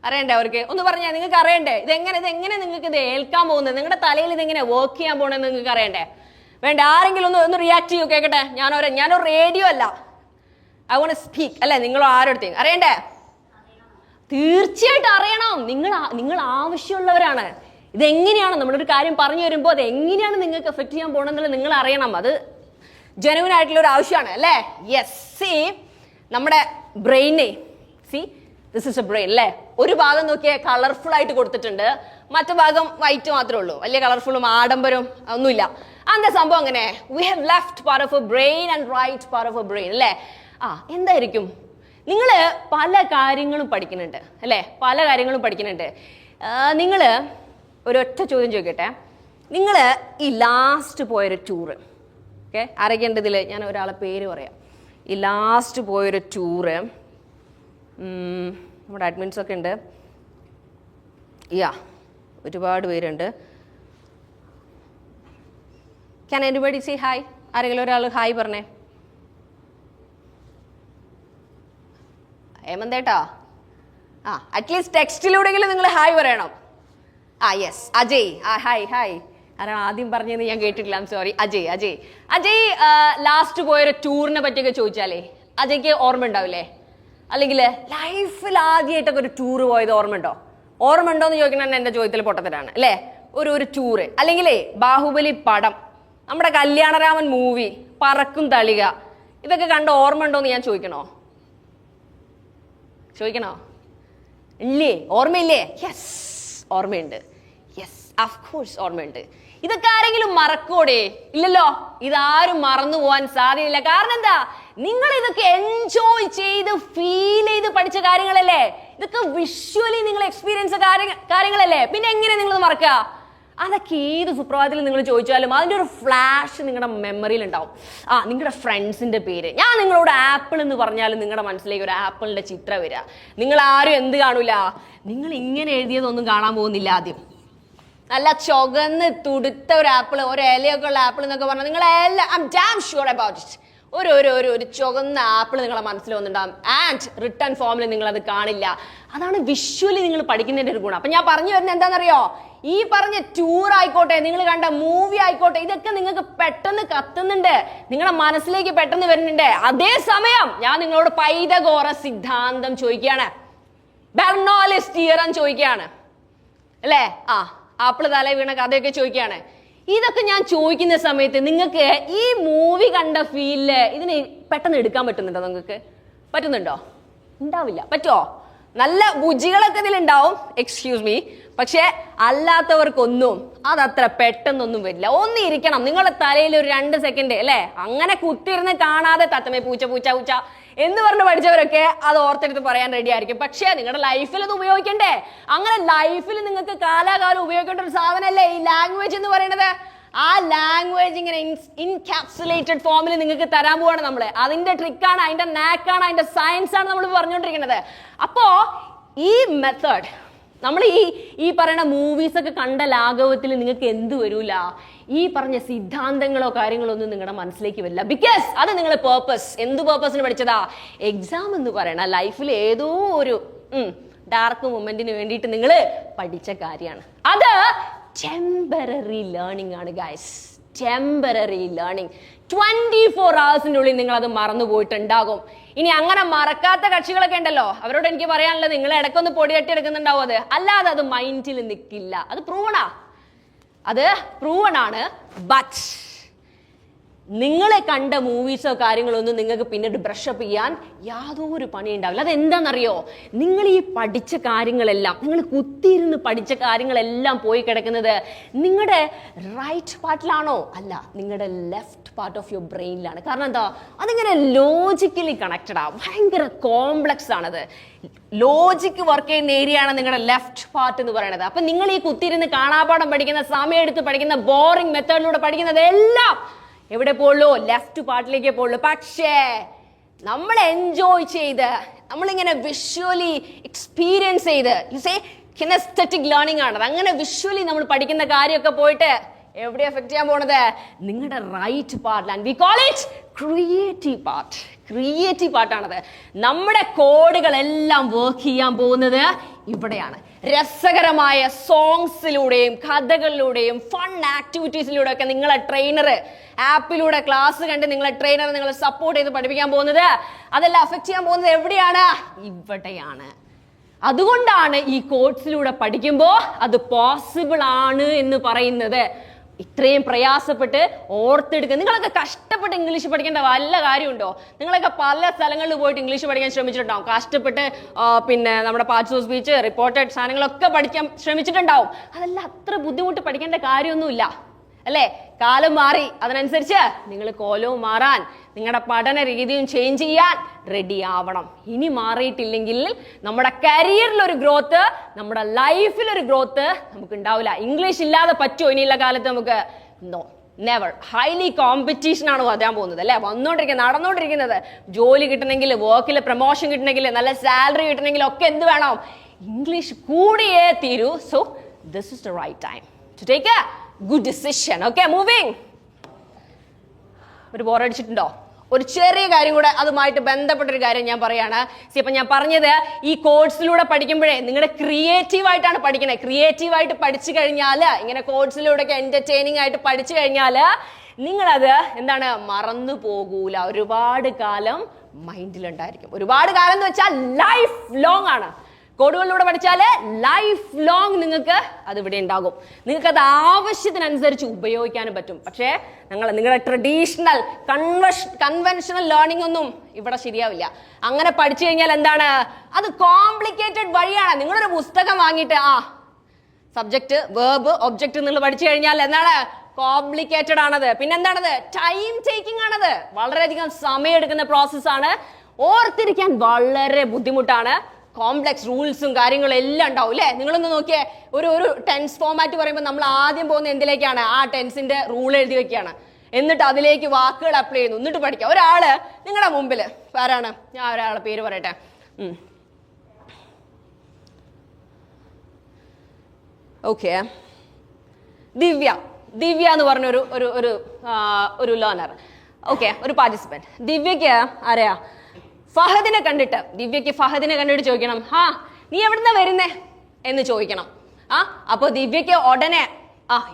അറിയണ്ടേ? അവർക്ക് ഒന്ന് പറഞ്ഞാൽ നിങ്ങൾക്ക് അറിയണ്ടേ? ഇതെങ്ങനെ നിങ്ങൾക്ക് ഇത് ഏൽക്കാൻ പോകുന്നത്, നിങ്ങളുടെ തലയിൽ ഇതെങ്ങനെ വർക്ക് ചെയ്യാൻ പോകണമെന്ന് നിങ്ങൾക്ക് അറിയണ്ടേ? വേണ്ട, ആരെങ്കിലും ഒന്ന് റിയാക്ട് ചെയ്യൂ, കേൾക്കട്ടെ. ഞാനൊരു റേഡിയോ അല്ല, ഐ വോണ്ട് സ്പീക്ക് അല്ലേ? നിങ്ങൾ ആരോടത്തേക്കും അറിയണ്ടേ? തീർച്ചയായിട്ടും അറിയണം. നിങ്ങൾ ആവശ്യമുള്ളവരാണ്. ഇതെങ്ങനെയാണ് നമ്മളൊരു കാര്യം പറഞ്ഞു വരുമ്പോൾ അത് എങ്ങനെയാണ് നിങ്ങൾക്ക് എഫക്ട് ചെയ്യാൻ പോകണമെന്നുള്ളത് നിങ്ങൾ അറിയണം. അത് ജെനുവിൻ ആയിട്ടുള്ള ഒരു ആവശ്യമാണ് അല്ലേ? യെസ്. സി നമ്മുടെ ബ്രെയിനെ ദിസ് ഇസ് എ ബ്രെയിൻ അല്ലേ? ഒരു ഭാഗം നോക്കിയാൽ കളർഫുൾ ആയിട്ട് കൊടുത്തിട്ടുണ്ട്, മറ്റു ഭാഗം വൈറ്റ് മാത്രമേ ഉള്ളൂ, വലിയ കളർഫുള്ളും ആഡംബരവും ഒന്നുമില്ല. എന്താ സംഭവം അങ്ങനെ? We have left part of a brain and right part of a brain അല്ലേ? എന്തായിരിക്കും? നിങ്ങൾ പല കാര്യങ്ങളും പഠിക്കുന്നുണ്ട് അല്ലേ? പല കാര്യങ്ങളും പഠിക്കുന്നുണ്ട്. നിങ്ങൾ ഒരൊറ്റ ചോദ്യം ചോദിക്കട്ടെ. നിങ്ങൾ ഈ ലാസ്റ്റ് പോയൊരു ടൂറ്, ഓക്കെ, ആരൊക്കെയുണ്ട് ഇതിൽ? ഞാൻ ഒരാളെ പേര് പറയാം. ഈ ലാസ്റ്റ് പോയൊരു ടൂറ് നമ്മുടെ അഡ്മിൻസ് ഒക്കെ ഉണ്ട്. ഒരുപാട് പേരുണ്ട്. Can anybody say hi? ആരെങ്കിലും ഒരാൾ ഹായ് പറഞ്ഞേ. ഹേമന്തേട്ടാ, അറ്റ്ലീസ്റ്റ് ടെക്സ്റ്റിലൂടെങ്കിലും നിങ്ങൾ ഹായ് പറയണം. യെസ്, അജയ്. Hi hi. ആരാണ് ആദ്യം പറഞ്ഞതെന്ന് ഞാൻ കേട്ടിട്ടില്ല, സോറി. അജയ് ലാസ്റ്റ് പോയൊരു ടൂറിനെ പറ്റിയൊക്കെ ചോദിച്ചാലേ അജയ്ക്ക് ഓർമ്മ ഉണ്ടാവില്ലേ? അല്ലെങ്കിൽ ലൈഫിൽ ആദ്യമായിട്ടൊക്കെ ഒരു ടൂറ് പോയത് ഓർമ്മ ഉണ്ടോ? ഓർമ്മ ഉണ്ടോ എന്ന് ചോദിക്കണം എൻ്റെ ചോദ്യത്തിൽ പൊട്ടത്തരാണ് അല്ലേ? ഒരു ടൂറ്, അല്ലെങ്കിലേ ബാഹുബലി പടം, നമ്മുടെ കല്യാണരാമൻ മൂവി, പറക്കും തളിക, ഇതൊക്കെ കണ്ട് ഓർമ്മ ഉണ്ടോ എന്ന് ഞാൻ ചോദിക്കണോ? ഇല്ലേ? ഓർമ്മയില്ലേ? യെസ്, ഓർമ്മയുണ്ട്. യെസ്, ഓഫ് കോഴ്സ് ഓർമ്മയുണ്ട്. ഇതൊക്കെ ആരെങ്കിലും മറക്കോടെ? ഇല്ലല്ലോ. ഇതാരും മറന്നു പോകാൻ സാധ്യതയില്ല. കാരണം എന്താ? നിങ്ങൾ ഇതൊക്കെ എൻജോയ് ചെയ്ത് ഫീൽ ചെയ്ത് പഠിച്ച കാര്യങ്ങളല്ലേ? ഇതൊക്കെ വിഷ്വലി നിങ്ങൾ എക്സ്പീരിയൻസ് കാര്യങ്ങളല്ലേ? പിന്നെ എങ്ങനെ നിങ്ങൾ മറക്കുക? അതൊക്കെ ഏത് സുപ്രഭാതത്തിൽ നിങ്ങൾ ചോദിച്ചാലും അതിൻ്റെ ഒരു ഫ്ലാഷ് നിങ്ങളുടെ മെമ്മറിയിൽ ഉണ്ടാവും. നിങ്ങളുടെ ഫ്രണ്ട്സിന്റെ പേര്. ഞാൻ നിങ്ങളോട് ആപ്പിൾ എന്ന് പറഞ്ഞാലും നിങ്ങളുടെ മനസ്സിലേക്ക് ഒരു ആപ്പിളിന്റെ ചിത്രം വരിക. നിങ്ങൾ ആരും എന്ത് കാണൂല? നിങ്ങൾ ഇങ്ങനെ എഴുതിയതൊന്നും കാണാൻ പോകുന്നില്ല. ആദ്യം നല്ല ചുവന്ന് തുടുത്ത ഒരു ആപ്പിൾ, ഒരു ഇലയൊക്കെ ഉള്ള ആപ്പിൾ എന്നൊക്കെ പറഞ്ഞാൽ നിങ്ങളെല്ലാം I am damn sure about it. ഒരു ചുവന്ന ആപ്പിൾ നിങ്ങളെ മനസ്സിൽ വന്നിട്ടുണ്ടാകും. ആൻഡ് റിട്ടേൺ ഫോമിൽ നിങ്ങൾ അത് കാണില്ല. അതാണ് വിഷ്വലി നിങ്ങൾ പഠിക്കുന്നതിന്റെ ഒരു ഗുണം. അപ്പൊ ഞാൻ പറഞ്ഞു വരുന്നത് എന്താണെന്നറിയോ? ഈ പറഞ്ഞ ടൂർ ആയിക്കോട്ടെ, നിങ്ങൾ കണ്ട മൂവി ആയിക്കോട്ടെ, ഇതൊക്കെ നിങ്ങൾക്ക് പെട്ടെന്ന് കത്തുന്നുണ്ട്, നിങ്ങളുടെ മനസ്സിലേക്ക് പെട്ടെന്ന് വരുന്നുണ്ട്. അതേസമയം ഞാൻ നിങ്ങളോട് പൈതഗോറസ് സിദ്ധാന്തം ചോദിക്കുകയാണ്, ബെർണോളിസ് തിയറം ചോദിക്കുകയാണ് അല്ലേ? ആപ്പിള് തലയിൽ വീണ കഥയൊക്കെ ചോദിക്കുകയാണ്. ഇതൊക്കെ ഞാൻ ചോദിക്കുന്ന സമയത്ത് നിങ്ങൾക്ക് ഈ മൂവി കണ്ട ഫീലില് ഇതിനെ പെട്ടെന്ന് എടുക്കാൻ പറ്റുന്നുണ്ടോ? നിങ്ങൾക്ക് പറ്റുന്നുണ്ടോ? ഉണ്ടാവില്ല. പറ്റുമോ? നല്ല ബുജികളൊക്കെ ഇതിലുണ്ടാവും, എക്സ്ക്യൂസ് മീ, പക്ഷെ അല്ലാത്തവർക്കൊന്നും അതത്ര പെട്ടെന്നൊന്നും വരില്ല. ഒന്നിരിക്കണം നിങ്ങളുടെ തലയിൽ ഒരു 2 സെക്കൻഡ് അല്ലേ? അങ്ങനെ കുത്തിരുന്ന് കാണാതെ തത്തമേ പൂച്ച പൂച്ച പൂച്ച എന്ന് പറഞ്ഞ് പഠിച്ചവരൊക്കെ അത് ഓർത്തെടുത്ത് പറയാൻ റെഡി ആയിരിക്കും. പക്ഷേ നിങ്ങളുടെ ലൈഫിൽ അത് ഉപയോഗിക്കണ്ടേ? അങ്ങനെ ലൈഫിൽ നിങ്ങൾക്ക് കാലാകാലം ഉപയോഗിക്കേണ്ട ഒരു സാധനമല്ലേ ഈ ലാംഗ്വേജ് എന്ന് പറയുന്നത്? ആ ലാംഗ്വേജ് ഇങ്ങനെ ഇൻകാപ്സുലേറ്റഡ് ഫോമിൽ നിങ്ങൾക്ക് തരാൻ പോവാണ് നമ്മൾ. അതിന്റെ ട്രിക്കാണ്, അതിന്റെ നാക്കാണ്, അതിന്റെ സയൻസ് ആണ് നമ്മൾ പറഞ്ഞുകൊണ്ടിരിക്കുന്നത്. അപ്പോ ഈ മെത്തേഡ് നമ്മൾ ഈ പറയുന്ന മൂവീസ് ഒക്കെ കണ്ട ലാഘവത്തിൽ നിങ്ങൾക്ക് എന്ത് വരൂല? ഈ പറഞ്ഞ സിദ്ധാന്തങ്ങളോ കാര്യങ്ങളോ ഒന്നും നിങ്ങളുടെ മനസ്സിലേക്ക് വരില്ല. ബിക്കോസ് അത് നിങ്ങളെ പേർപ്പസ്, എന്ത് പേർപ്പസിന് പഠിച്ചതാ? എക്സാം എന്ന് പറയണ ലൈഫിൽ ഏതോ ഒരു ഡാർക്ക് മൊമെന്റിന് വേണ്ടിയിട്ട് നിങ്ങൾ പഠിച്ച കാര്യമാണ്. അത് ടെമ്പററി ലേണിംഗ് ആണ് ഗൈസ്, ടെമ്പററി ലേണിംഗ്. 24 hours നിങ്ങൾ അത് മറന്നു പോയിട്ടുണ്ടാകും. ഇനി അങ്ങനെ മറക്കാത്ത കക്ഷികളൊക്കെ ഉണ്ടല്ലോ, അവരോട് എനിക്ക് പറയാനുള്ളത്, നിങ്ങൾ ഇടയ്ക്കൊന്ന് പൊടി തട്ടി എടുക്കുന്നുണ്ടാവും. അത് അല്ലാതെ അത് മൈൻഡിൽ നിൽക്കില്ല. അത് പ്രൂവൺ ആണ്. ബട്ട് നിങ്ങളെ കണ്ട മൂവീസോ കാര്യങ്ങളൊന്നും നിങ്ങൾക്ക് പിന്നീട് ബ്രഷപ്പ് ചെയ്യാൻ യാതൊരു പണി ഉണ്ടാവില്ല. അതെന്താണെന്നറിയോ? നിങ്ങൾ ഈ പഠിച്ച കാര്യങ്ങളെല്ലാം, നിങ്ങൾ കുത്തിയിരുന്ന് പഠിച്ച കാര്യങ്ങളെല്ലാം പോയി കിടക്കുന്നത് നിങ്ങളുടെ റൈറ്റ് പാർട്ടിലാണോ? അല്ല, നിങ്ങളുടെ ലെഫ്റ്റ് പാർട്ട് ഓഫ് യുവർ ബ്രെയിനിലാണ്. കാരണം എന്താ? അതിങ്ങനെ ലോജിക്കലി കണക്റ്റഡ് ആണ്, ഭയങ്കര കോംപ്ലക്സ് ആണത്. ലോജിക്ക് വർക്ക് ചെയ്യുന്ന ഏരിയയാണ് നിങ്ങളുടെ ലെഫ്റ്റ് പാർട്ട് എന്ന് പറയുന്നത്. അപ്പൊ നിങ്ങൾ ഈ കുത്തിയിരുന്ന് കാണാപാഠം പഠിക്കുന്ന, സമയം എടുത്ത് പഠിക്കുന്ന, ബോറിംഗ് മെത്തേഡിലൂടെ പഠിക്കുന്നത് എല്ലാം എവിടെ പോളൂ? ലെഫ്റ്റ് പാർട്ടിലേക്ക് പോളൂ. പക്ഷേ നമ്മൾ എൻജോയ് ചെയ്ത്, നമ്മളിങ്ങനെ വിഷ്വലി എക്സ്പീരിയൻസ് ചെയ്ത്, കിനസ്തെറ്റിക് ലേണിംഗ് ആണ്. അങ്ങനെ വിഷ്വലി നമ്മൾ പഠിക്കുന്ന കാര്യമൊക്കെ പോയിട്ട് എവിടെ എഫക്ട് ചെയ്യാൻ പോണത്? നിങ്ങളുടെ right part. And we call it creative part. Creative പാർട്ടാണത്. നമ്മുടെ കോഡുകളെല്ലാം വർക്ക് ചെയ്യാൻ പോകുന്നത് ഇവിടെയാണ്. രസകരമായ സോങ്സിലൂടെയും കഥകളിലൂടെയും ഫൺ ആക്ടിവിറ്റീസിലൂടെ ഒക്കെ നിങ്ങളെ ട്രെയിനർ ആപ്പിലൂടെ ക്ലാസ് കണ്ട് നിങ്ങളെ ട്രെയിനർ നിങ്ങളെ സപ്പോർട്ട് ചെയ്ത് പഠിപ്പിക്കാൻ പോകുന്നത്, അതെല്ലാം അഫക്ട് ചെയ്യാൻ പോകുന്നത് എവിടെയാണ്? ഇവിടെയാണ്. അതുകൊണ്ടാണ് ഈ കോഴ്സിലൂടെ പഠിക്കുമ്പോൾ അത് പോസിബിൾ ആണ് എന്ന് പറയുന്നത്. ഇത്രയും പ്രയാസപ്പെട്ട് ഓർത്തെടുക്കുക. നിങ്ങളൊക്കെ കഷ്ടപ്പെട്ട് ഇംഗ്ലീഷ് പഠിക്കേണ്ട വല്ല കാര്യമുണ്ടോ? നിങ്ങളൊക്കെ പല സ്ഥലങ്ങളിൽ പോയിട്ട് ഇംഗ്ലീഷ് പഠിക്കാൻ ശ്രമിച്ചിട്ടുണ്ടാവും. കഷ്ടപ്പെട്ട് പിന്നെ നമ്മുടെ പാർട്സ് ഓഫ് സ്പീച്ച്, റിപ്പോർട്ടഡ് സാധനങ്ങളൊക്കെ പഠിക്കാൻ ശ്രമിച്ചിട്ടുണ്ടാവും. അതെല്ലാം അത്ര ബുദ്ധിമുട്ട് പഠിക്കേണ്ട കാര്യമൊന്നുമില്ല അല്ലേ? കാലം മാറി, അതിനനുസരിച്ച് നിങ്ങൾ കോലവും മാറാൻ, നിങ്ങളുടെ പഠന രീതിയും ചേഞ്ച് ചെയ്യാൻ റെഡി ആവണം. ഇനി മാറിയിട്ടില്ലെങ്കിൽ നമ്മുടെ കരിയറിൽ ഒരു ഗ്രോത്ത്, നമ്മുടെ ലൈഫിൽ ഒരു ഗ്രോത്ത് നമുക്ക് ഉണ്ടാവില്ല. ഇംഗ്ലീഷ് ഇല്ലാതെ പറ്റുമോ ഇനിയുള്ള കാലത്ത് നമുക്ക്? No, never. ഹൈലി കോമ്പറ്റീഷൻ ആണ് വരാൻ പോകുന്നത് അല്ലെ, നടന്നുകൊണ്ടിരിക്കുന്നത്. ജോലി കിട്ടണമെങ്കിൽ, വർക്കിൽ പ്രൊമോഷൻ കിട്ടണമെങ്കിൽ, നല്ല സാലറി കിട്ടണമെങ്കിൽ ഒക്കെ എന്ത് വേണം? ഇംഗ്ലീഷ് കൂടിയേ തീരൂ. So this is the right time to take a good decision. Okay, moving. ഒരു ബോറടിച്ചിട്ടുണ്ടോ? ഒരു ചെറിയ കാര്യം കൂടെ അതുമായിട്ട് ബന്ധപ്പെട്ടൊരു കാര്യം ഞാൻ പറയാണ്. ഇപ്പൊ ഞാൻ പറഞ്ഞത് ഈ കോഴ്സിലൂടെ പഠിക്കുമ്പോഴേ നിങ്ങളുടെ ക്രിയേറ്റീവായിട്ടാണ് പഠിക്കണേ. ക്രിയേറ്റീവായിട്ട് പഠിച്ചു കഴിഞ്ഞാൽ, ഇങ്ങനെ കോഴ്സിലൂടെ ഒക്കെ എന്റർടൈനിങ് ആയിട്ട് പഠിച്ചു കഴിഞ്ഞാൽ നിങ്ങളത് എന്താണ്, മറന്നു പോകൂല. ഒരുപാട് കാലം മൈൻഡിലുണ്ടായിരിക്കും. ഒരുപാട് കാലം എന്ന് വെച്ചാൽ ലൈഫ് ലോങ് ആണ്. കോഡുകളിലൂടെ പഠിച്ചാൽ ലൈഫ് ലോങ് നിങ്ങൾക്ക് അത് ഇവിടെ ഉണ്ടാകും. നിങ്ങൾക്ക് അത് ആവശ്യത്തിനനുസരിച്ച് ഉപയോഗിക്കാനും പറ്റും. പക്ഷേ നിങ്ങളുടെ ട്രഡീഷണൽ കൺവെൻഷണൽ ലേണിംഗ് ഒന്നും ഇവിടെ ശരിയാവില്ല. അങ്ങനെ പഠിച്ചു കഴിഞ്ഞാൽ എന്താണ്, അത് കോംപ്ലിക്കേറ്റഡ് വഴിയാണ്. നിങ്ങളൊരു പുസ്തകം വാങ്ങിയിട്ട് സബ്ജക്ട്, വേർബ്, ഒബ്ജക്റ്റ് നിങ്ങൾ പഠിച്ചു കഴിഞ്ഞാൽ എന്താണ്, കോംപ്ലിക്കേറ്റഡ് ആണത്. പിന്നെന്താണത്, ടൈം ടേക്കിംഗ് ആണത്. വളരെയധികം സമയം എടുക്കുന്ന പ്രോസസ്സാണ്. ഓർത്തിരിക്കാൻ വളരെ ബുദ്ധിമുട്ടാണ്. കോംപ്ലക്സ് റൂൾസും കാര്യങ്ങളും എല്ലാം ഉണ്ടാവും അല്ലേ? നിങ്ങളൊന്ന് നോക്കിയേ, ഒരു ടെൻസ് ഫോമാറ്റ് പറയുമ്പോൾ നമ്മൾ ആദ്യം പോകുന്ന എന്തിലേക്കാണ്? ആ ടെൻസിന്റെ റൂൾ എഴുതി വെക്കുകയാണ്. എന്നിട്ട് അതിലേക്ക് വാക്കുകൾ അപ്ലൈ ചെയ്യുന്നു, എന്നിട്ട് പഠിക്കാം. ഒരാള് നിങ്ങളുടെ മുമ്പിൽ ആരാണ്? ഞാൻ ഒരാളെ പേര് പറയട്ടെ. ഓക്കെ, ദിവ്യ എന്ന് പറഞ്ഞ ഒരു ലേണർ. ഓക്കെ, ഒരു പാർട്ടിസിപ്പന്റ്. ദിവ്യക്ക് ആരെയാ? ദിവ്യക്ക് ഫഹദിനെ കണ്ടിട്ട് ചോദിക്കണം, നീ എവിടുന്നാ വരുന്നേ എന്ന് ചോദിക്കണം. അപ്പൊ ദിവ്യക്ക് ഉടനെ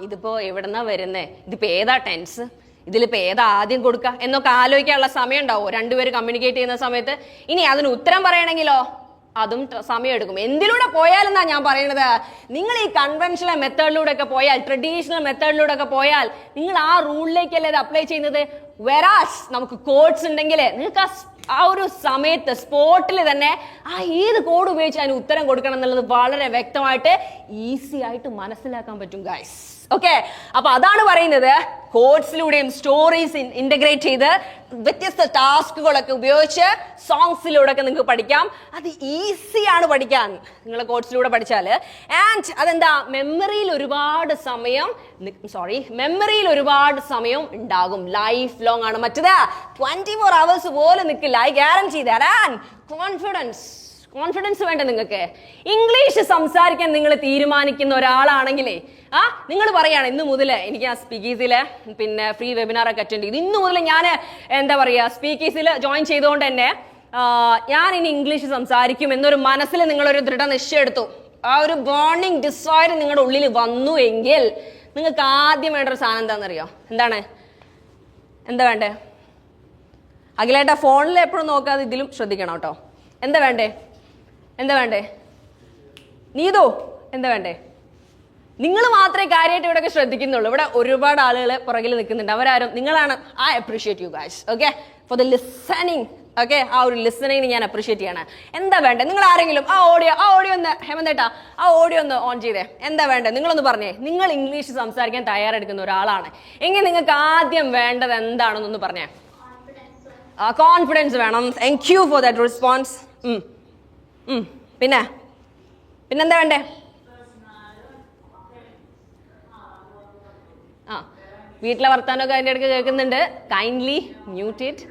ഇതിപ്പോ എവിടുന്നാ വരുന്നേ, ഇതിപ്പോ ഏതാ ടെൻസ്, ഇതിലിപ്പോ ഏതാ ആദ്യം കൊടുക്കുക എന്നൊക്കെ ആലോചിക്കാനുള്ള സമയം ഉണ്ടാവോ രണ്ടുപേര് കമ്മ്യൂണിക്കേറ്റ് ചെയ്യുന്ന സമയത്ത്? ഇനി അതിന് ഉത്തരം പറയണമെങ്കിലോ അതും സമയം എടുക്കും. എന്തിലൂടെ പോയാലെന്നാ ഞാൻ പറയുന്നത്, നിങ്ങൾ ഈ കൺവെൻഷണൽ മെത്തേഡിലൂടെ ഒക്കെ പോയാൽ, ട്രഡീഷണൽ മെത്തേഡിലൂടെ ഒക്കെ പോയാൽ നിങ്ങൾ ആ റൂളിലേക്കല്ലേ ഇത് അപ്ലൈ ചെയ്യുന്നത്. വെറാസ് നമുക്ക് കോഡ്സ് ഉണ്ടെങ്കിൽ നിങ്ങൾക്ക് ആ ഒരു സമയത്ത് സ്പോട്ടിൽ തന്നെ ഏത് കോഡ് ഉപയോഗിച്ച് അതിന് ഉത്തരം കൊടുക്കണം എന്നുള്ളത് വളരെ വ്യക്തമായിട്ട് ഈസി ആയിട്ട് മനസ്സിലാക്കാൻ പറ്റും ഗൈസ്. ഓക്കെ, അപ്പൊ അതാണ് പറയുന്നത്, കോഡ്സിലൂടെയും സ്റ്റോറീസ് ഇന്റഗ്രേറ്റ് ചെയ്ത് വ്യത്യസ്ത ടാസ്കുകളൊക്കെ ഉപയോഗിച്ച് സോങ്സിലൂടെ ഒക്കെ നിങ്ങൾക്ക് പഠിക്കാം. അത് ഈസിയാണ് പഠിക്കാൻ നിങ്ങൾ കോഡ്സിലൂടെ പഠിച്ചാൽ. ആൻഡ് അതെന്താ, മെമ്മറിയിൽ ഒരുപാട് സമയം ഉണ്ടാകും. ലൈഫ് ലോങ് ആണ്. മറ്റേത് 24 hours പോലെ നിൽക്കില്ല. I guarantee that. കോൺഫിഡൻസ് വേണ്ട നിങ്ങൾക്ക്. ഇംഗ്ലീഷ് സംസാരിക്കാൻ നിങ്ങൾ തീരുമാനിക്കുന്ന ഒരാളാണെങ്കിലേ നിങ്ങൾ പറയാണ്, ഇന്ന് മുതൽ എനിക്ക് ആ സ്പീക്കീസില് പിന്നെ ഫ്രീ വെബിനാർ ഒക്കെ അറ്റൻഡ് ചെയ്തു, ഇന്ന് മുതൽ ഞാൻ എന്താ പറയുക സ്പീക്കീസിൽ ജോയിൻ ചെയ്തുകൊണ്ട് തന്നെ ഞാൻ ഇനി ഇംഗ്ലീഷ് സംസാരിക്കും എന്നൊരു മനസ്സിൽ നിങ്ങളൊരു ദൃഢനിശ്ചയം എടുത്തു. ആ ഒരു ബേണിംഗ് ഡിസൈർ നിങ്ങളുടെ ഉള്ളിൽ വന്നു എങ്കിൽ നിങ്ങൾക്ക് ആദ്യം വേണ്ട ഒരു സാധനം എന്താണെന്നറിയോ? എന്താ വേണ്ടേ? അഖിലേട്ടാ ഫോണിൽ എപ്പോഴും നോക്കാതെ ഇതിലും ശ്രദ്ധിക്കണം കേട്ടോ. എന്താ വേണ്ടേ? നീതോ എന്താ വേണ്ടേ? നിങ്ങൾ മാത്രമേ കാര്യമായിട്ട് ഇവിടെയൊക്കെ ശ്രദ്ധിക്കുന്നുള്ളൂ. ഇവിടെ ഒരുപാട് ആളുകൾ പുറകിൽ നിൽക്കുന്നുണ്ട്. അവരാരും നിങ്ങളാണ്. I appreciate you guys. Okay, for the listening. Okay, ആ ഒരു ലിസണിങ് ഞാൻ അപ്രീഷിയേറ്റ് ചെയ്യാണ്. എന്താ വേണ്ടേ? നിങ്ങൾ ആരെങ്കിലും ആ ഓഡിയോ ഒന്ന് ഹേമന്തേട്ടാ ആ ഓഡിയോ ഒന്ന് ഓൺ ചെയ്തേ. എന്താ വേണ്ടേ നിങ്ങളൊന്ന് പറഞ്ഞേ. നിങ്ങൾ ഇംഗ്ലീഷ് സംസാരിക്കാൻ തയ്യാറെടുക്കുന്ന ഒരാളാണ് എങ്കിൽ നിങ്ങൾക്ക് ആദ്യം വേണ്ടത് എന്താണെന്നൊന്ന് പറഞ്ഞേ. കോൺഫിഡൻസ് വേണം. Thank you for that response. പിന്നെന്താ വേണ്ടേ? വീട്ടിലെ വർത്താനമൊക്കെ അതിൻ്റെ ഇടയ്ക്ക് കേൾക്കുന്നുണ്ട്. Kindly mute it.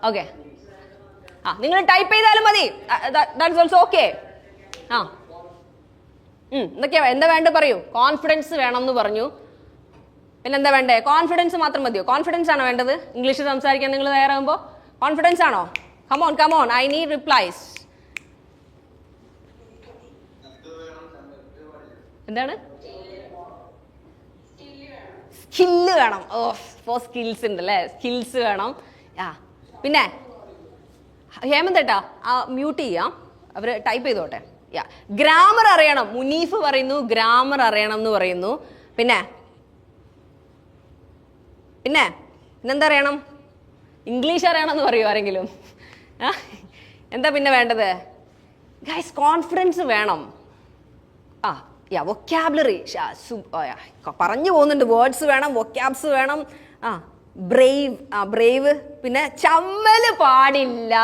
ഓക്കെ, നിങ്ങൾ ടൈപ്പ് ചെയ്താലും മതി. That's also okay. എന്തൊക്കെയാ എന്താ വേണ്ട പറയൂ. കോൺഫിഡൻസ് വേണം എന്ന് പറഞ്ഞു. പിന്നെന്താ വേണ്ടേ? കോൺഫിഡൻസ് മാത്രം മതിയോ? കോൺഫിഡൻസ് ആണോ വേണ്ടത് ഇംഗ്ലീഷ് സംസാരിക്കാൻ നിങ്ങൾ തയ്യാറാകുമ്പോൾ? കോൺഫിഡൻസ് ആണോ? Come on I need replies. എന്താണ്? സ്കില്ല് വേണം. ഫോർ സ്കിൽസ് ഉണ്ടല്ലേ, സ്കിൽസ് വേണം. പിന്നെ ഹേമന്തേട്ടാ മ്യൂട്ട് ചെയ്യാം, അവർ ടൈപ്പ് ചെയ്തോട്ടെ. ഗ്രാമർ അറിയണം. മുനീഫ് പറയുന്നു ഗ്രാമർ അറിയണം എന്ന് പറയുന്നു. പിന്നെ പിന്നെ പിന്നെന്താ അറിയണം? ഇംഗ്ലീഷ് അറിയണമെന്ന് പറയുമോ ആരെങ്കിലും? എന്താ പിന്നെ വേണ്ടത്? ഗൈസ് കോൺഫിഡൻസ് വേണം. വൊക്കാബുലറി പറഞ്ഞു പോകുന്നുണ്ട്. വേർഡ്സ് വേണം, വൊക്കാബ്സ് വേണം. ബ്രേവ്. പിന്നെ ചമ്മല് പാടില്ല.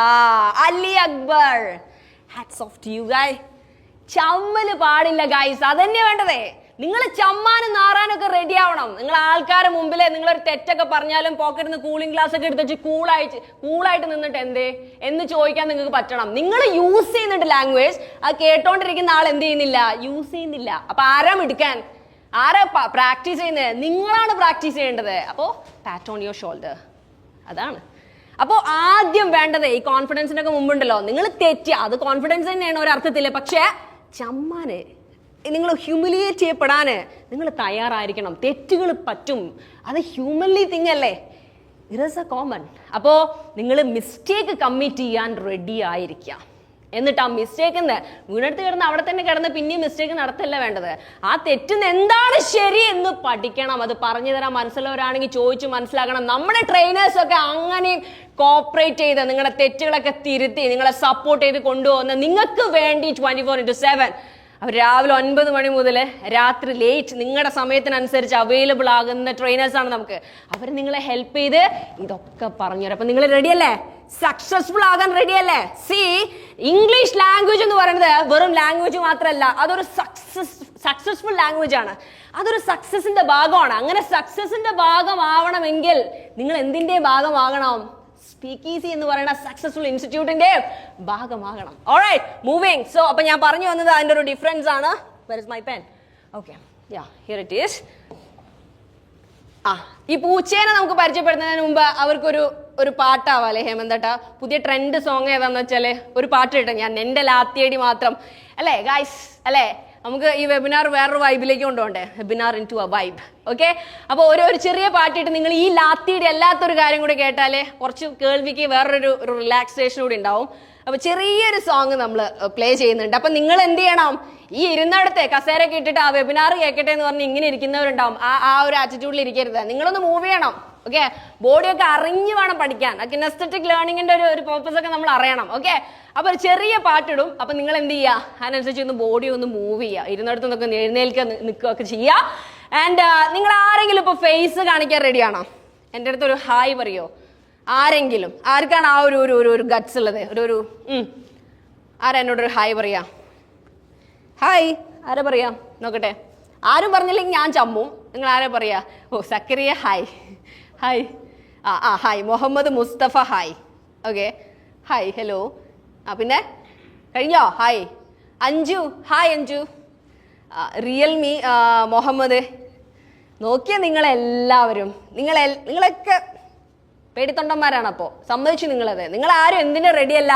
Ali Akbar, hats off to you guy. ചമ്മല് പാടില്ല ഗൈസ്, അതന്നെ വേണ്ടതേ. നിങ്ങൾ ചമ്മാനും നാറാനൊക്കെ റെഡി ആവണം. നിങ്ങൾ ആൾക്കാരുടെ മുമ്പിലെ നിങ്ങളൊരു തെറ്റൊക്കെ പറഞ്ഞാലും പോക്കറ്റിൽ നിന്ന് കൂളിംഗ് ഗ്ലാസ് ഒക്കെ എടുത്ത് വെച്ച് കൂളായിട്ട് നിന്നിട്ട് എന്ന് ചോദിക്കാൻ നിങ്ങൾക്ക് പറ്റണം. നിങ്ങൾ യൂസ് ചെയ്യുന്നുണ്ട് ലാംഗ്വേജ്, അത് കേട്ടോണ്ടിരിക്കുന്ന ആൾ എന്ത് ചെയ്യുന്നില്ല? യൂസ് ചെയ്യുന്നില്ല. അപ്പൊ ആരാ എടുക്കാൻ? ആരാ പ്രാക്ടീസ് ചെയ്യുന്നത്? നിങ്ങളാണ് പ്രാക്ടീസ് ചെയ്യേണ്ടത്. അപ്പോ പാറ്റ് ഓൺ യുവർ ഷോൾഡർ. അതാണ്. അപ്പോൾ ആദ്യം വേണ്ടത് ഈ കോൺഫിഡൻസിനൊക്കെ മുമ്പുണ്ടല്ലോ, നിങ്ങൾ തെറ്റി, അത് കോൺഫിഡൻസ് തന്നെയാണ് ഒരർത്ഥത്തില്. പക്ഷേ ചമ്മാന്, നിങ്ങൾ ഹ്യൂമിലിയേറ്റ് ചെയ്യപ്പെടാന് നിങ്ങൾ തയ്യാറായിരിക്കണം. തെറ്റുകൾ പറ്റും, അത് ഹ്യൂമൻലി തിങ് അല്ലേ, ഇറ്റ് ഈസ് എ കോമൺ. അപ്പോൾ നിങ്ങൾ മിസ്റ്റേക്ക് കമ്മിറ്റ് ചെയ്യാൻ റെഡി ആയിരിക്കാം. എന്നിട്ട് ആ മിസ്റ്റേക്കിന്ന് വീണെടുത്ത് കിടന്ന് അവിടെ തന്നെ കിടന്ന് പിന്നെയും മിസ്റ്റേക്ക് നടത്തല്ല വേണ്ടത്. ആ തെറ്റിന്ന് എന്താണ് ശരി എന്ന് പഠിക്കണം. അത് പറഞ്ഞു തരാൻ മനസ്സിലുള്ളവരാണെങ്കിൽ ചോദിച്ചു മനസ്സിലാക്കണം. നമ്മുടെ ട്രെയിനേഴ്സ് ഒക്കെ അങ്ങനെയും കോപ്പറേറ്റ് ചെയ്ത് നിങ്ങളുടെ തെറ്റുകളൊക്കെ തിരുത്തി നിങ്ങളെ സപ്പോർട്ട് ചെയ്ത് കൊണ്ടുപോകുന്ന, നിങ്ങൾക്ക് വേണ്ടി 24/7 അവർ രാവിലെ 9 മണി മുതൽ രാത്രി ലേറ്റ് നിങ്ങളുടെ സമയത്തിനനുസരിച്ച് അവൈലബിൾ ആകുന്ന ട്രെയിനേഴ്സാണ് നമുക്ക്. അവർ നിങ്ങളെ ഹെൽപ്പ് ചെയ്ത് ഇതൊക്കെ പറഞ്ഞുതരാം. അപ്പൊ നിങ്ങൾ റെഡിയല്ലേ? സക്സസ്ഫുൾ ആകാൻ റെഡിയല്ലേ? സി, ഇംഗ്ലീഷ് ലാംഗ്വേജ് എന്ന് പറയുന്നത് വെറും ലാംഗ്വേജ് മാത്രമല്ല, അതൊരു സക്സസ്ഫുൾ ലാംഗ്വേജ് ആണ്. അതൊരു സക്സസിന്റെ ഭാഗമാണ്. അങ്ങനെ സക്സസിന്റെ ഭാഗമാവണമെങ്കിൽ നിങ്ങൾ എന്തിന്റെ ഭാഗമാകണം? സ്പീക്ക് ഈസി എന്ന് പറയുന്ന സക്സസ്ഫുൾ ഇൻസ്റ്റിറ്റ്യൂട്ടിന്റെ ഭാഗമാകണം. Alright, moving. സോ അപ്പൊ ഞാൻ പറഞ്ഞു വന്നത് അതിന്റെ ഒരു ഡിഫറൻസ് ആണ്. Where is my pen? Okay, here it is. ഈ പൂച്ചേനെ നമുക്ക് പരിചയപ്പെടുന്നതിന് മുമ്പ് അവർക്കൊരു പാട്ടാവാല്ലേ ഹേമന്തേട്ടാ? പുതിയ ട്രെൻഡ് സോങ് ഏതാന്ന് വെച്ചാല് ഒരു പാട്ട് കിട്ടും, ഞാൻ എന്റെ ലാത്തിയടി മാത്രം അല്ലേ ഗൈസ്? അല്ലേ? നമുക്ക് ഈ വെബിനാർ വേറൊരു വൈബിലേക്ക് കൊണ്ടുപോകണ്ടേ? Webinar into a vibe. Okay, അപ്പോൾ ഒരു ചെറിയ പാട്ടിട്ട് നിങ്ങൾ ഈ ലാത്തിയുടെ അല്ലാത്തൊരു കാര്യം കൂടി കേട്ടാലേ കുറച്ച് കേൾവിക്ക് വേറൊരു റിലാക്സേഷൻ കൂടി ഉണ്ടാവും. അപ്പൊ ചെറിയൊരു സോങ് നമ്മൾ പ്ലേ ചെയ്യുന്നുണ്ട്. അപ്പൊ നിങ്ങൾ എന്ത് ചെയ്യണം? ഈ ഇരുന്നിടത്തെ കസേരയൊക്കെ ഇട്ടിട്ട് ആ വെബിനാർ കേൾക്കട്ടെ എന്ന് പറഞ്ഞ് ഇങ്ങനെ ഇരിക്കുന്നവരുണ്ടാവും. ആ ഒരു ആറ്റിറ്റ്യൂഡിൽ ഇരിക്കരുത്. നിങ്ങളൊന്ന് മൂവ് ചെയ്യണം. ഓക്കെ, ബോഡിയൊക്കെ അറിഞ്ഞു വേണം പഠിക്കാൻ. കിനസ്തെറ്റിക് ലേണിംഗിന്റെ ഒരു പർപ്പസ് ഒക്കെ നമ്മൾ അറിയണം. ഓക്കെ, അപ്പൊ ഒരു ചെറിയ പാട്ടിടും. അപ്പൊ നിങ്ങൾ എന്ത് ചെയ്യുക? അതിനനുസരിച്ച് ഒന്ന് ബോഡി ഒന്ന് മൂവ് ചെയ്യുക, ഇരുന്നിടത്ത് നിന്നൊക്കെ എഴുന്നേൽക്കുക, നിൽക്കുകയൊക്കെ ചെയ്യുക. ആൻഡ് നിങ്ങൾ ആരെങ്കിലും ഇപ്പൊ ഫേസ് കാണിക്കാൻ റെഡിയാണോ? എൻ്റെ അടുത്ത് ഒരു ഹായ് പറയോ ആരെങ്കിലും? ആർക്കാണ് ആ ഒരു ഗട്ട്സ് ഉള്ളത്? ആരാ എന്നോടൊരു ഹായ് പറയാ? ഹായ് ആരാ പറയാ നോക്കട്ടെ? ആരും പറഞ്ഞില്ലെങ്കിൽ ഞാൻ ചമ്മും. നിങ്ങൾ ആരാ പറയാ? Zakariya hi. Hi. Hi. Muhammad Mustafa hi. Okay, hi, hello. പിന്നെ കഴിഞ്ഞോ? Hi. Anju hi. Anju. Realme Muhammad. Nokia നിങ്ങളെല്ലാവരും നിങ്ങളൊക്കെ പേടിത്തൊണ്ടന്മാരാണ്. അപ്പോൾ സമ്മതിച്ചു നിങ്ങളത്. നിങ്ങൾ ആരും എന്തിനു റെഡിയല്ല?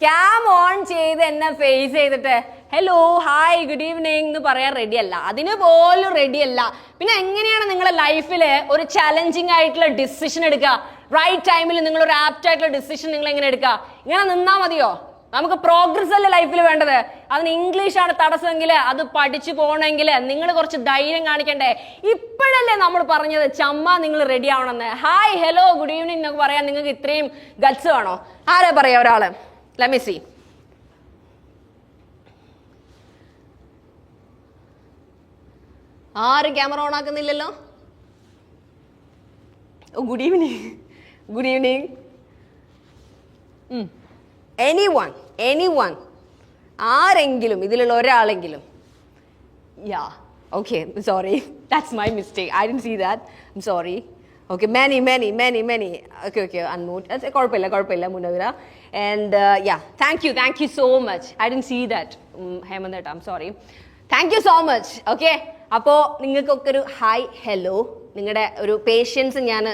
ക്യാം ഓൺ ചെയ്ത് എന്നെ ഫേസ് ചെയ്തിട്ട് ഹലോ ഹായ് ഗുഡ് ഈവനിങ് എന്ന് പറയാൻ റെഡിയല്ല. അതിന് പോലും റെഡിയല്ല. പിന്നെ എങ്ങനെയാണ് നിങ്ങളുടെ ലൈഫിൽ ഒരു ചലഞ്ചിങ് ആയിട്ടുള്ള ഡിസിഷൻ എടുക്കുക? റൈറ്റ് ടൈമിൽ നിങ്ങൾ ഒരു ആപ്റ്റ് ആയിട്ടുള്ള ഡിസിഷൻ നിങ്ങൾ എങ്ങനെ എടുക്കുക? ഇങ്ങനെ നിന്നാ മതിയോ? നമുക്ക് പ്രോഗ്രസ് അല്ലേ ലൈഫിൽ വേണ്ടത്. അതിന് ഇംഗ്ലീഷാണ് തടസ്സമെങ്കിൽ അത് പഠിച്ചു പോകണമെങ്കിൽ നിങ്ങൾ കുറച്ച് ധൈര്യം കാണിക്കണ്ടേ? ഇപ്പോഴല്ലേ നമ്മൾ പറഞ്ഞത് ചമ്മ നിങ്ങൾ റെഡി ആവണമെന്ന്? ഹായ് ഹലോ ഗുഡ് ഈവനിങ് എന്നൊക്കെ പറയാൻ നിങ്ങൾക്ക് ഇത്രയും ഗട്സ് വേണോ? ആരാ പറയാ ഒരാള്? Let me see. ആരും ക്യാമറ ഓൺ ആക്കുന്നില്ലല്ലോ. Good evening. Good evening. Anyone ആരെങ്കിലും ഇതിലുള്ള ഒരാളെങ്കിലും? Ya, okay, sorry, that's my mistake. I didn't see that. I'm sorry. Okay, many. Okay, unmute. കുഴപ്പമില്ല Munavvara. And thank you so much. I didn't see that ഹേമന്തേട്ടാ, I'm sorry. Thank you so much. Okay, അപ്പോൾ നിങ്ങൾക്കൊക്കെ ഒരു hi hello. നിങ്ങളുടെ ഒരു patients ഞാൻ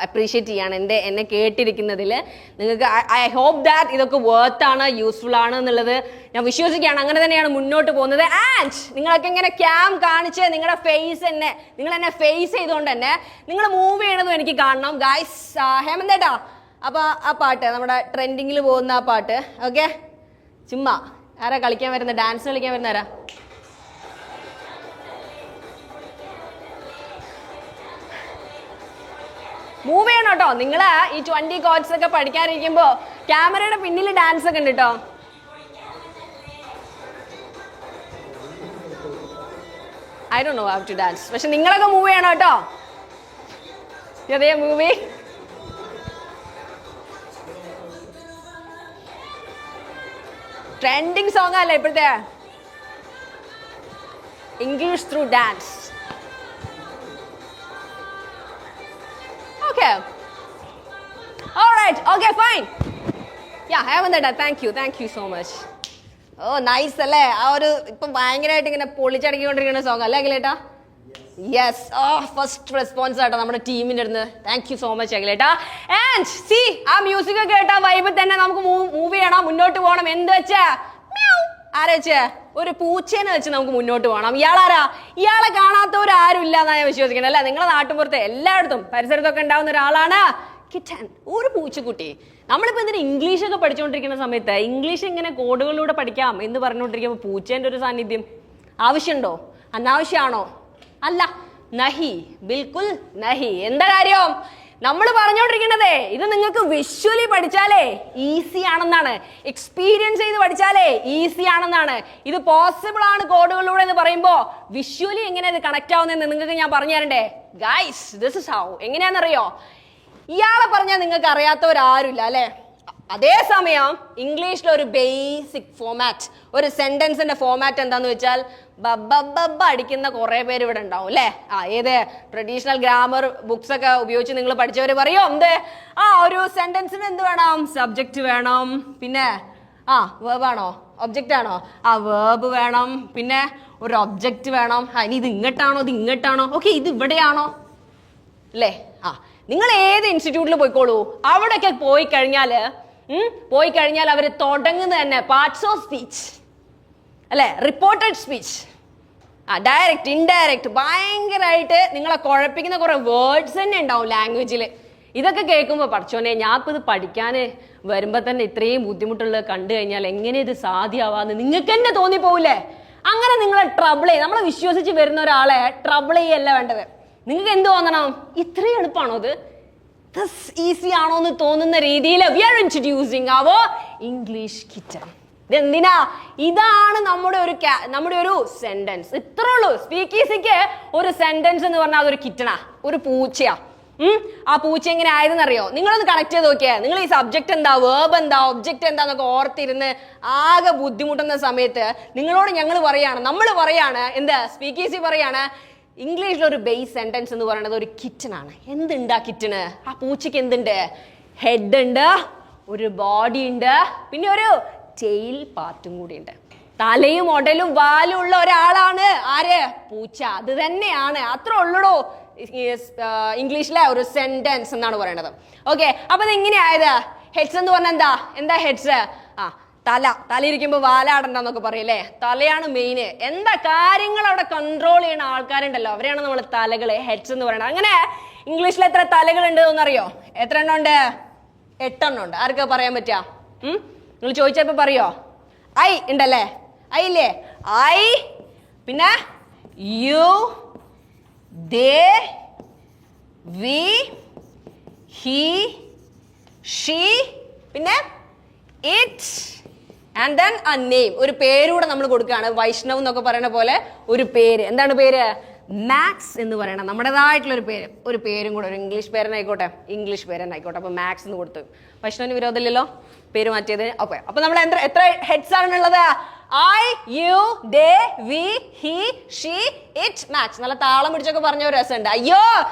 appreciate ചെയ്യാണ് എന്നെ കേട്ടിരിക്കുന്നതിൽ. നിങ്ങൾക്ക് ഐ ഹോപ്പ് ദാറ്റ് ഇതൊക്കെ വർത്താണ്, യൂസ്ഫുൾ ആണ് എന്നുള്ളത് ഞാൻ വിശ്വസിക്കുകയാണ്. അങ്ങനെ തന്നെയാണ് മുന്നോട്ട് പോകുന്നത്. ആൻഡ് നിങ്ങളൊക്കെ ഇങ്ങനെ ക്യാം കാണിച്ച് നിങ്ങളുടെ നിങ്ങൾ എന്നെ ഫേസ് ചെയ്തുകൊണ്ട് തന്നെ നിങ്ങൾ മൂവ് ചെയ്യണതും എനിക്ക് കാണണം ഗായ്സ്. ഹേമന്തേട്ടാ, അപ്പോൾ ആ പാട്ട് നമ്മുടെ ട്രെൻഡിങ്ങിൽ പോകുന്ന ആ പാട്ട്, ഓക്കെ, ചുമ്മാ ആരാ കളിക്കാൻ വരുന്ന? ഡാൻസ് കളിക്കാൻ വരുന്ന ആരാ? മൂവ് ചെയ്യണം കേട്ടോ. നിങ്ങൾ ഈ 20 കോഡ്സ് ഒക്കെ പഠിക്കാനിരിക്കുമ്പോ ക്യാമറയുടെ പിന്നിൽ ഡാൻസ് ഒക്കെ ഉണ്ട് കേട്ടോ. I don't know how to dance. പക്ഷെ നിങ്ങളൊക്കെ മൂവ് ചെയ്യണം കേട്ടോ. അതേ മൂവി. ട്രെൻഡിങ് സോങ് അല്ലേ ഇപ്പോഴത്തെ? English through dance. Okay. All right. Okay, fine. Yeah, Hemanteta, thank you so much. Oh nice അല്ലേ? ആ ഒരു ഇപ്പം ഭയങ്കരമായിട്ട് ഇങ്ങനെ പൊളിച്ചടക്കിക്കൊണ്ടിരിക്കുന്ന സോങ് അല്ലേ അഖിലേട്ടാ? യെസ്. ഫസ്റ്റ് റെസ്പോൺസ് ആട്ടോ നമ്മുടെ ടീമിൻ്റെ അടുത്ത്. താങ്ക് യു സോ മച്ച് അഖിലേട്ടാ. ആൻഡ് സി ആ മ്യൂസിക് ഒക്കെ കേട്ടാ വൈബിൽ തന്നെ നമുക്ക് മൂവ് ചെയ്യണം, മുന്നോട്ട് പോകണം. എന്ത് വെച്ചാ ആരാ വെച്ചേ? ഒരു പൂച്ചേനെ വെച്ച് നമുക്ക് മുന്നോട്ട് പോകണം. ഇയാളാരാ? ഇയാളെ കാണാത്തവരാരും ഇല്ല എന്നാണ് ഞാൻ വിശ്വസിക്കുന്നത് അല്ലേ? നിങ്ങളുടെ നാട്ടുപുറത്തെ എല്ലായിടത്തും പരിസരത്തൊക്കെ ഉണ്ടാവുന്ന ഒരാളാണ് കിറ്റൻ, ഒരു പൂച്ചക്കുട്ടി. നമ്മളിപ്പോൾ എന്തിനാ ഇംഗ്ലീഷൊക്കെ പഠിച്ചുകൊണ്ടിരിക്കുന്ന സമയത്ത് ഇംഗ്ലീഷ് ഇങ്ങനെ കോഡുകളിലൂടെ പഠിക്കാം എന്ന് പറഞ്ഞുകൊണ്ടിരിക്കുമ്പോൾ പൂച്ചേൻ്റെ ഒരു സാന്നിധ്യം ആവശ്യമുണ്ടോ? അനാവശ്യമാണോ? അല്ല, നഹി, ബിൽക്കുൽ നഹി. എന്താ കാര്യം? നമ്മൾ പറഞ്ഞുകൊണ്ടിരിക്കുന്നതേ ഇത് നിങ്ങൾക്ക് വിഷ്വലി പഠിച്ചാലേ ഈസി ആണെന്നാണ്, എക്സ്പീരിയൻസ് ചെയ്ത് പഠിച്ചാലേ ഈസി ആണെന്നാണ്. ഇത് പോസിബിൾ ആണ് കോഡുകളിലൂടെ എന്ന് പറയുമ്പോൾ വിഷ്വലി എങ്ങനെ ഇത് കണക്ട് ആവുന്നതെന്ന് നിങ്ങൾക്ക് ഞാൻ പറഞ്ഞു തരണ്ടേ? Guys, this is how. എങ്ങനെയാണെന്നറിയോ? ഇയാളെ പറഞ്ഞാൽ നിങ്ങൾക്ക് അറിയാത്തവരാരുമില്ല അല്ലേ? അതേസമയം ഇംഗ്ലീഷിൽ ഒരു ബേസിക് ഫോമാറ്റ്, ഒരു സെന്റൻസിന്റെ ഫോമാറ്റ് എന്താന്ന് വെച്ചാൽ ബബ്ബ അടിക്കുന്ന കുറെ പേര് ഇവിടെ ഉണ്ടാവും അല്ലേ? ഏത് ട്രഡീഷണൽ ഗ്രാമർ ബുക്സ് ഒക്കെ ഉപയോഗിച്ച് നിങ്ങൾ പഠിച്ചവര് പറയോ എന്ത്? ഒരു സെന്റൻസിന് എന്ത് വേണം? സബ്ജക്റ്റ് വേണം, പിന്നെ വേർബാണോ ഒബ്ജക്റ്റ് ആണോ? വേർബ് വേണം, പിന്നെ ഒരു ഒബ്ജക്റ്റ് വേണം. ഇനി ഇത് ഇങ്ങോട്ടാണോ ഇത് ഇങ്ങോട്ടാണോ? ഓക്കെ, ഇത് ഇവിടെയാണോ അല്ലേ? നിങ്ങൾ ഏത് ഇൻസ്റ്റിറ്റ്യൂട്ടിൽ പോയിക്കോളൂ, അവിടെയൊക്കെ പോയി കഴിഞ്ഞാൽ അവർ തുടങ്ങുന്നത് തന്നെ പാർട്സ് ഓഫ് സ്പീച്ച് അല്ലെ, റിപ്പോർട്ടഡ് സ്പീച്ച്, ഡയറക്റ്റ് ഇൻഡയറക്റ്റ്, ഭയങ്കരമായിട്ട് നിങ്ങളെ കുഴപ്പിക്കുന്ന കുറെ വേർഡ്സ് തന്നെ ഉണ്ടാവും ലാംഗ്വേജിൽ. ഇതൊക്കെ കേൾക്കുമ്പോൾ പഠിച്ചോനെ ഞാൻ ഇപ്പം ഇത് പഠിക്കാൻ വരുമ്പോൾ തന്നെ ഇത്രയും ബുദ്ധിമുട്ടുള്ളത് കണ്ടു കഴിഞ്ഞാൽ എങ്ങനെ ഇത് സാധ്യമാവാന്ന് നിങ്ങൾക്ക് തന്നെ തോന്നിപ്പോവില്ലേ? അങ്ങനെ നിങ്ങളെ ട്രബിൾ ചെയ്യും. നമ്മളെ വിശ്വസിച്ച് വരുന്ന ഒരാളെ ട്രബിൾ ചെയ്യല്ല വേണ്ടത്. നിങ്ങൾക്ക് എന്ത് തോന്നണം? ഇത്രയും എളുപ്പമാണോ ഇത്? ഈസി ആണോ എന്ന് തോന്നുന്ന രീതിയിൽ we are introducing our English kitchen. ഇതെന്തിനാ? ഇതാണ് നമ്മുടെ ഒരു സെന്റൻസ്. ഇത്രേ ഉള്ളൂ. സ്പീക്കീസിക്ക് ഒരു സെന്റൻസ് എന്ന് പറഞ്ഞാൽ അതൊരു കിറ്റണാ, ഒരു പൂച്ചയാ. ആ പൂച്ച എങ്ങനെ ആയതെന്നറിയോ? നിങ്ങളൊന്ന് കണക്ട് ചെയ്ത് നോക്കിയേ. നിങ്ങൾ ഈ സബ്ജക്ട് എന്താ, വേർബ് എന്താ, ഒബ്ജക്റ്റ് എന്താന്നൊക്കെ ഓർത്തിരുന്ന് ആകെ ബുദ്ധിമുട്ടുന്ന സമയത്ത് നിങ്ങളോട് നമ്മൾ പറയാണ് എന്താ? സ്പീക്കീസി പറയാണ് ഇംഗ്ലീഷിൽ ഒരു ബേസ് സെന്റൻസ് എന്ന് പറയുന്നത് ഒരു കിച്ചൺ ആണ്. എന്തുണ്ട് ആ കിച്ചണ്? ആ പൂച്ചയ്ക്ക് എന്തുണ്ട്? ഹെഡ് ഉണ്ട്, ഒരു ബോഡി ഉണ്ട്, പിന്നെ ഒരു ടെയിൽ പാർട്ടും കൂടി ഉണ്ട്. തലയും ഒടലും വാലും ഉള്ള ഒരാളാണ് ആര്? പൂച്ച. അത് തന്നെയാണ്, അത്ര ഉള്ളടോ ഇംഗ്ലീഷിലെ ഒരു സെന്റൻസ് എന്നാണ് പറയണത്. ഓക്കെ, അപ്പൊ ഇത് എങ്ങനെയായത്? ഹെഡ്സ് എന്ന് പറഞ്ഞാൽ എന്താ ഹെഡ്സ്? തല ഇരിക്കുമ്പോൾ വാലാടണ്ടെന്നൊക്കെ പറയല്ലേ? തലയാണ് മെയിന്. എന്താ കാര്യങ്ങൾ അവിടെ കൺട്രോൾ ചെയ്യുന്ന ആൾക്കാരുണ്ടല്ലോ, അവരെയാണ് നമ്മൾ തലകള്, ഹെഡ്സ് എന്ന് പറയുന്നത്. അങ്ങനെ ഇംഗ്ലീഷിൽ എത്ര തലകളുണ്ട് എന്നറിയോ? എത്ര എണ്ണം ഉണ്ട്? 8 എണ്ണം ഉണ്ട്. ആർക്കാ പറയാൻ പറ്റുക? നിങ്ങൾ ചോദിച്ചപ്പോ പറയോ? ഐ ഉണ്ടല്ലേ? ഐ ഇല്ലേ? ഐ, പിന്നെ you, they, we, he, she, പിന്നെ it, and then a name. ഒരു പേരൂടെ നമ്മൾ കൊടുക്കുകയാണ്. വൈഷ്ണവ് എന്നൊക്കെ പറയുന്ന പോലെ ഒരു പേര്. എന്താണ് പേര്? മാക്സ് എന്ന് പറയണം. നമ്മുടേതായിട്ടുള്ളൊരു പേര്, ഒരു പേരും കൂടെ, ഒരു ഇംഗ്ലീഷ് പേരനായിക്കോട്ടെ, ഇംഗ്ലീഷ് പേരനായിക്കോട്ടെ. അപ്പൊ മാക്സ് എന്ന് കൊടുത്തു. വൈഷ്ണവിന് വിരോധമില്ലല്ലോ പേര് മാറ്റിയത്. ഓക്കെ, അപ്പൊ നമ്മൾ എത്ര ഹെഡ്സ് ആണുള്ളത്? I, you, they, we, he, she, it, max. നല്ല താളം പിടിച്ചൊക്കെ പറഞ്ഞ ഒരു രസമുണ്ട്. അയ്യോ,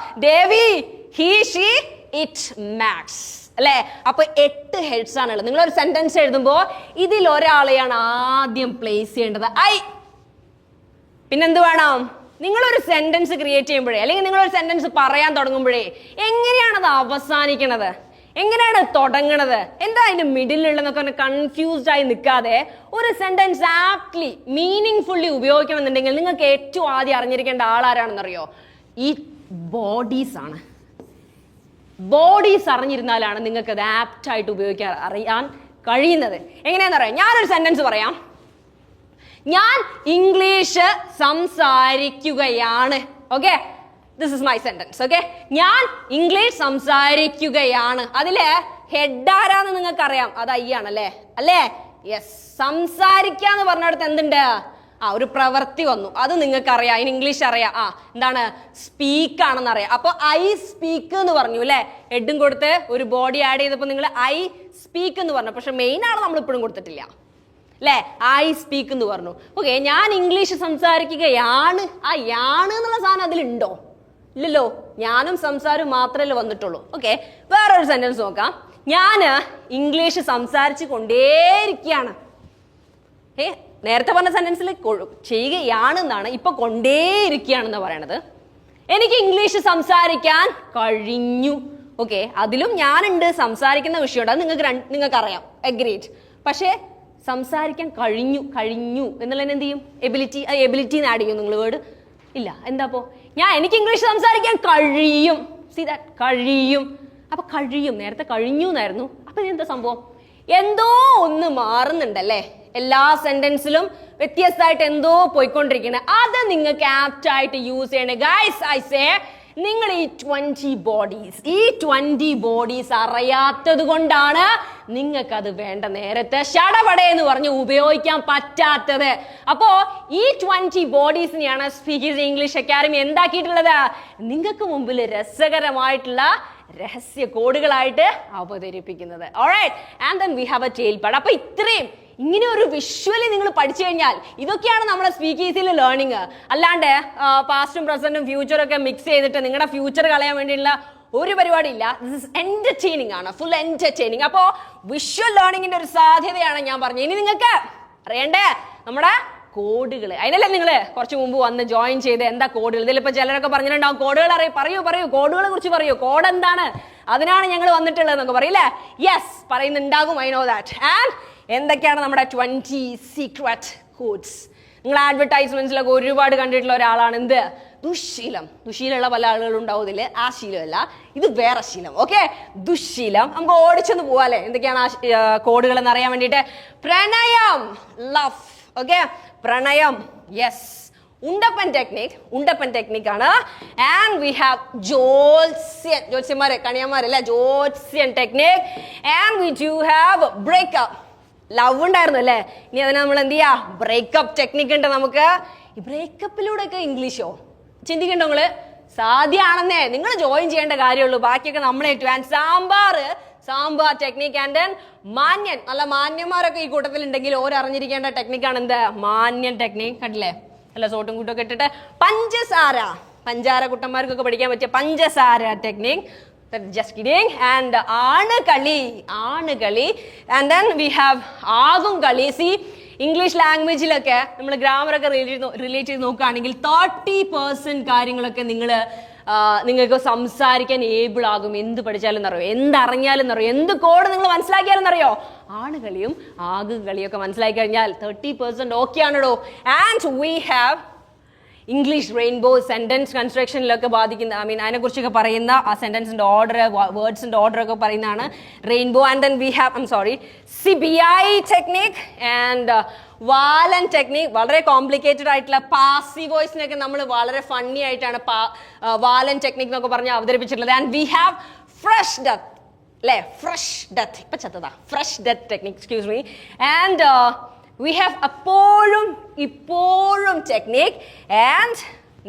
they we, he, she, it, max അല്ലേ? അപ്പൊ 8 ഹെഡ്സ് ആണുള്ളത്. നിങ്ങളൊരു സെന്റൻസ് എഴുതുമ്പോൾ ഇതിൽ ഒരാളെയാണ് ആദ്യം പ്ലേസ് ചെയ്യേണ്ടത്. ഐ. പിന്നെന്ത് വേണം? നിങ്ങളൊരു സെന്റൻസ് ക്രിയേറ്റ് ചെയ്യുമ്പോഴേ, അല്ലെങ്കിൽ നിങ്ങളൊരു സെന്റൻസ് പറയാൻ തുടങ്ങുമ്പോഴേ എങ്ങനെയാണത് അവസാനിക്കണത്, എങ്ങനെയാണ് തുടങ്ങണത്, എന്താ അതിന്റെ മിഡിലുള്ളതെന്നൊക്കെ കൺഫ്യൂസ്ഡ് ആയി നിൽക്കാതെ ഒരു സെന്റൻസ് ആപ്റ്റ്ലി മീനിങ് ഫുള്ളി ഉപയോഗിക്കണമെന്നുണ്ടെങ്കിൽ നിങ്ങൾക്ക് ഏറ്റവും ആദ്യം അറിഞ്ഞിരിക്കേണ്ട ആളാരാണെന്നറിയോ? ഈ ബോഡീസ് ആണ്. ബോഡീസ് അറിഞ്ഞിരുന്നാലാണ് നിങ്ങൾക്ക് അത് ആപ്റ്റായിട്ട് അറിയാൻ കഴിയുന്നത്. എങ്ങനെയാണെന്ന് പറയാം. ഞാനൊരു സെന്റൻസ് പറയാം. ഞാൻ ഇംഗ്ലീഷ് സംസാരിക്കുകയാണ്. Okay, this is my sentence. Okay, ഞാൻ ഇംഗ്ലീഷ് സംസാരിക്കുകയാണ്. അതില് ഹെഡ് ആരാന്ന് നിങ്ങൾക്ക് അറിയാം, അത് ഐ ആണല്ലേ, അല്ലേ? യെസ്. സംസാരിക്കാന്ന് പറഞ്ഞിടത്ത് എന്തുണ്ട്? ഒരു പ്രവൃത്തി വന്നു, അത് നിങ്ങൾക്ക് അറിയാം, അതിന് ഇംഗ്ലീഷ് അറിയാം. എന്താണ്? സ്പീക്ക് ആണെന്ന് അറിയാം. അപ്പൊ ഐ സ്പീക്ക് എന്ന് പറഞ്ഞു അല്ലെ, ഹെഡും കൊടുത്ത് ഒരു ബോഡി ആഡ് ചെയ്തപ്പോൾ നിങ്ങൾ ഐ സ്പീക്ക് എന്ന് പറഞ്ഞു. പക്ഷെ മെയിൻ ആണ് നമ്മൾ ഇപ്പോഴും കൊടുത്തിട്ടില്ല അല്ലേ, ഐ സ്പീക്ക് എന്ന് പറഞ്ഞു. ഓക്കെ, ഞാൻ ഇംഗ്ലീഷ് സംസാരിക്കുകയാണ്. യാണ് എന്നുള്ള സാധനം അതിലുണ്ടോ? ഇല്ലല്ലോ, ഞാനും സംസാരവും മാത്രമല്ലേ വന്നിട്ടുള്ളൂ. ഓക്കെ, വേറൊരു സെന്റൻസ് നോക്കാം. ഞാൻ ഇംഗ്ലീഷ് സംസാരിച്ചു കൊണ്ടേയിരിക്കുകയാണ്. നേരത്തെ പറഞ്ഞ സെന്റൻസിൽ ചെയ്യുകയാണെന്നാണ്, ഇപ്പൊ കൊണ്ടേയിരിക്കുകയാണെന്ന് പറയണത്. എനിക്ക് ഇംഗ്ലീഷ് സംസാരിക്കാൻ കഴിഞ്ഞു. ഓക്കെ, അതിലും ഞാനുണ്ട്, സംസാരിക്കുന്ന വിഷയമുണ്ട്, അത് നിങ്ങൾക്ക് അറിയാം, അഗ്രീഡ്. പക്ഷേ സംസാരിക്കാൻ കഴിഞ്ഞു എന്നുള്ളതിന് എന്ത് ചെയ്യും? എബിലിറ്റി. എബിലിറ്റി ആഡ് ചെയ്യും നിങ്ങൾ വേർഡ്? ഇല്ല. എന്താപ്പോ? എനിക്ക് ഇംഗ്ലീഷ് സംസാരിക്കാൻ കഴിയും. സീ ദാറ്റ്, കഴിയും. അപ്പൊ കഴിയും, നേരത്തെ കഴിഞ്ഞു എന്നായിരുന്നു. അപ്പൊ ഇതെന്താ സംഭവം? എന്തോ ഒന്ന് മാറുന്നുണ്ടല്ലേ, എല്ലാ സെന്റൻസിലും വ്യത്യസ്തമായിട്ട് എന്തോ പോയിക്കൊണ്ടിരിക്കുന്നത്. അത് നിങ്ങൾക്ക് ആപ്റ്റ് ആയിട്ട് യൂസ് ചെയ്യണേ ഗൈസ്. ഐ സേ, നിങ്ങൾ ഈ 20 ബോഡീസ് അറിയാത്തത് കൊണ്ടാണ് നിങ്ങൾക്കത് വേണ്ട നേരത്തെ ഷടപട എന്ന് പറഞ്ഞ് ഉപയോഗിക്കാൻ പറ്റാത്തത്. അപ്പോ ഈ 20 ബോഡീസിനെയാണ് സ്പീക്കേഴ്സ് ഇംഗ്ലീഷ് അക്കാദമി എന്താക്കിയിട്ടുള്ളത്? നിങ്ങൾക്ക് മുമ്പിൽ രസകരമായിട്ടുള്ള രഹസ്യ കോഡുകളായിട്ട് അവതരിപ്പിക്കുന്നത്. Alright, and then we have a tail part. അപ്പൊ ഇത്രയും ഇങ്ങനെ ഒരു വിഷ്വലി നിങ്ങൾ പഠിച്ചു കഴിഞ്ഞാൽ ഇതൊക്കെയാണ് നമ്മുടെ സ്പീക്കേഴ്സിൽ ലേണിംഗ്. അല്ലാണ്ട് പാസ്റ്റും പ്രസന്റും ഫ്യൂച്ചറും ഒക്കെ മിക്സ് ചെയ്തിട്ട് നിങ്ങളുടെ ഫ്യൂച്ചർ കളയാൻ വേണ്ടിയുള്ള ഒരു പരിപാടി ഇല്ല. ദിസ് ഇസ് എന്റർടൈനിങ് ആണ്, ഫുൾ എന്റർടൈനിങ്. അപ്പോ വിഷ്വൽ ലേണിംഗിന്റെ ഒരു സാധ്യതയാണ് ഞാൻ പറഞ്ഞത്. ഇനി നിങ്ങൾക്ക് അറിയണ്ടേ നമ്മുടെ കോഡുകൾ. അതിനല്ലേ നിങ്ങൾ കുറച്ച് മുമ്പ് വന്ന് ജോയിൻ ചെയ്ത് എന്താ കോഡുകൾ? ഇതിലിപ്പോ ചിലരൊക്കെ പറഞ്ഞിട്ടുണ്ടാവും കോഡുകൾ പറയൂ കോഡുകളെ കുറിച്ച് പറയൂ, കോഡ് എന്താണ്, അതിനാണ് ഞങ്ങൾ വന്നിട്ടുള്ളത് എന്നൊക്കെ പറയില്ലേ? യെസ്, പറയുന്നുണ്ടാകും, ഐ നോ ദാറ്റ്. ആൻഡ് എന്തൊക്കെയാണ് നമ്മുടെ 20 സീക്രട്ട് കോഡ്സ്? നിങ്ങൾ അഡ്വർടൈസ്മെന്റ്സിലൊക്കെ ഒരുപാട് കണ്ടിട്ടുള്ള ഒരാളാണ് എന്ത്? ദുശ്ശീലം. ദുശ്ശീലമുള്ള പല ആളുകളും ഉണ്ടാവും ഇതില്. ആ ശീലമല്ല, ഇത് വേറെ ശീലം. ഓക്കെ, ദുശ്ശീലം. നമുക്ക് ഓടിച്ചൊന്ന് പോവാല്ലേ, എന്തൊക്കെയാണ് ആ കോഡുകൾ എന്ന് അറിയാൻ വേണ്ടിയിട്ട്. പ്രണയം, ലവ്. ഓക്കെ, പ്രണയം. യെസ്. ഉണ്ടപ്പൻ ടെക്നിക് ആണ്. ആൻഡ് വി ഹാവ് ജ്യോത്സ്യന്മാരെ, കണിയന്മാരല്ലേ, ജ്യോത്സ്യൻ technique. And we do have breakup. Love ഉണ്ടായിരുന്നു അല്ലേ, ഇനി അതിനെ നമ്മൾ എന്ത് ചെയ്യാ? ബ്രേക്കപ്പ് ടെക്നിക് ഉണ്ട് നമുക്ക്. ഈ ബ്രേക്കപ്പിലൂടെ ഒക്കെ ഇംഗ്ലീഷോ ചിന്തിക്കണ്ടോ നിങ്ങള്? സാധ്യമാണെന്നേ, നിങ്ങൾ ജോയിൻ ചെയ്യേണ്ട കാര്യമുള്ളൂ, ബാക്കിയൊക്കെ നമ്മളെ ഏറ്റു. And sambar technique. And then മാന്യൻ. നല്ല മാന്യന്മാരൊക്കെ ഈ കൂട്ടത്തിൽ ഉണ്ടെങ്കിൽ ഓരറിഞ്ഞിരിക്കേണ്ട ടെക്നിക്കാണ് എന്ത്? മാന്യൻ ടെക്നിക്. കണ്ടില്ലേ, നല്ല സോട്ടും കൂട്ടൊക്കെ ഇട്ടിട്ട്. പഞ്ചാര കുട്ടന്മാർക്കൊക്കെ പഠിക്കാൻ പറ്റിയ പഞ്ചസാര ടെക്നിക്. Just kidding. And ആണുകളി. And then we have ആകുംകളി. See, ഇംഗ്ലീഷ് ലാംഗ്വേജിലൊക്കെ നമ്മൾ ഗ്രാമറൊക്കെ റിലേറ്റ് ചെയ്ത് നോക്കുകയാണെങ്കിൽ 30% കാര്യങ്ങളൊക്കെ നിങ്ങൾക്ക് സംസാരിക്കാൻ ഏബിൾ ആകും. എന്ത് പഠിച്ചാലും എന്നറിയോ, എന്തറിഞ്ഞാലും എന്നറിയോ, എന്ത് കോഡ് നിങ്ങൾ മനസ്സിലാക്കിയാലും എന്നറിയോ, ആണുകളിയും ആകുകളിയും ഒക്കെ മനസ്സിലാക്കി കഴിഞ്ഞാൽ 30% ഓക്കെ ആണോ. And we have English rainbow. Sentence കൺസ്ട്രക്ഷനിലൊക്കെ ബാധിക്കുന്ന, അതിനെ കുറിച്ചൊക്കെ പറയുന്ന ആ സെന്റൻസിന്റെ ഓർഡർ, വേർഡ്സിന്റെ ഓർഡർ ഒക്കെ പറയുന്നതാണ് rainbow. And then we have CBI technique and വാലൻ ടെക്നിക്. വളരെ കോംപ്ലിക്കേറ്റഡ് ആയിട്ടുള്ള പാസീവ് വോയിസിനൊക്കെ നമ്മൾ വളരെ ഫണ്ണി ആയിട്ടാണ് വാലൻ ടെക്നിക് എന്നൊക്കെ പറഞ്ഞ് അവതരിപ്പിച്ചിട്ടുള്ളത്. And we have fresh death അല്ലേ, fresh death technique, excuse me. And we have ഇപ്പോഴും technique. And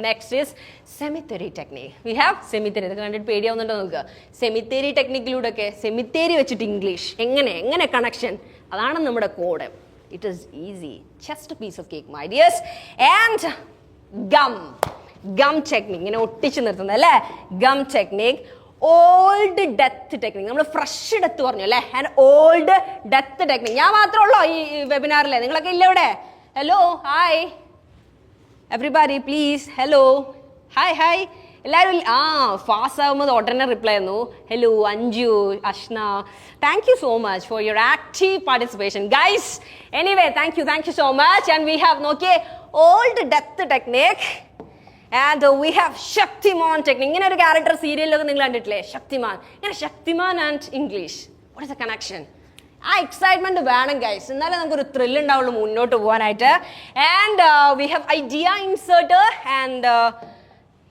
next is cemetery technique. We have cemetery. ഇതൊക്കെ കണ്ടിട്ട് പേടിയാവുന്നുണ്ടോ നോക്കുക. സെമിത്തേരി ടെക്നിക്കിലൂടെ ഒക്കെ സെമിത്തേരി വെച്ചിട്ട് ഇംഗ്ലീഷ് എങ്ങനെ കണക്ഷൻ, അതാണ് നമ്മുടെ code. It is easy, just a piece of cake my dears. And gum technique, ഇങ്ങനെ ഒട്ടിച്ച് നിർത്തുന്നത് അല്ലേ, gum technique. Old death technique. നമ്മൾ ഫ്രഷ് ഡെത്ത് പറഞ്ഞു അല്ലേ, ആൻഡ് ഓൾഡ് ഡെത്ത് ടെക്നിക്. ഞാൻ മാത്രമേ ഉള്ളൂ ഈ വെബിനാറിലെ? നിങ്ങളൊക്കെ ഇല്ല ഇവിടെ? Hello, hi everybody, please. Hello, hi എല്ലാവരും. ഫാസ് ആകുമ്പോൾ ഉടനെ റിപ്ലൈ തന്നു. Hello Anju, Ashna, thank you so much for your active participation guys. Anyway, thank you so much. And we have നോക്കിയേ old death technique. And we have Shaktimaan technique. ഇങ്ങനെ ഒരു character സീരിയലൊക്കെ നിങ്ങൾ കണ്ടിട്ടില്ലേ, ശക്തിമാൻ. ഇങ്ങനെ Shaktimaan and English, what is the connection? ആ excitement വേണം guys, എന്നാലേ നമുക്കൊരു ത്രില്ല് ഉണ്ടാവുള്ളൂ മുന്നോട്ട് പോകാനായിട്ട്. And we have idea inserter and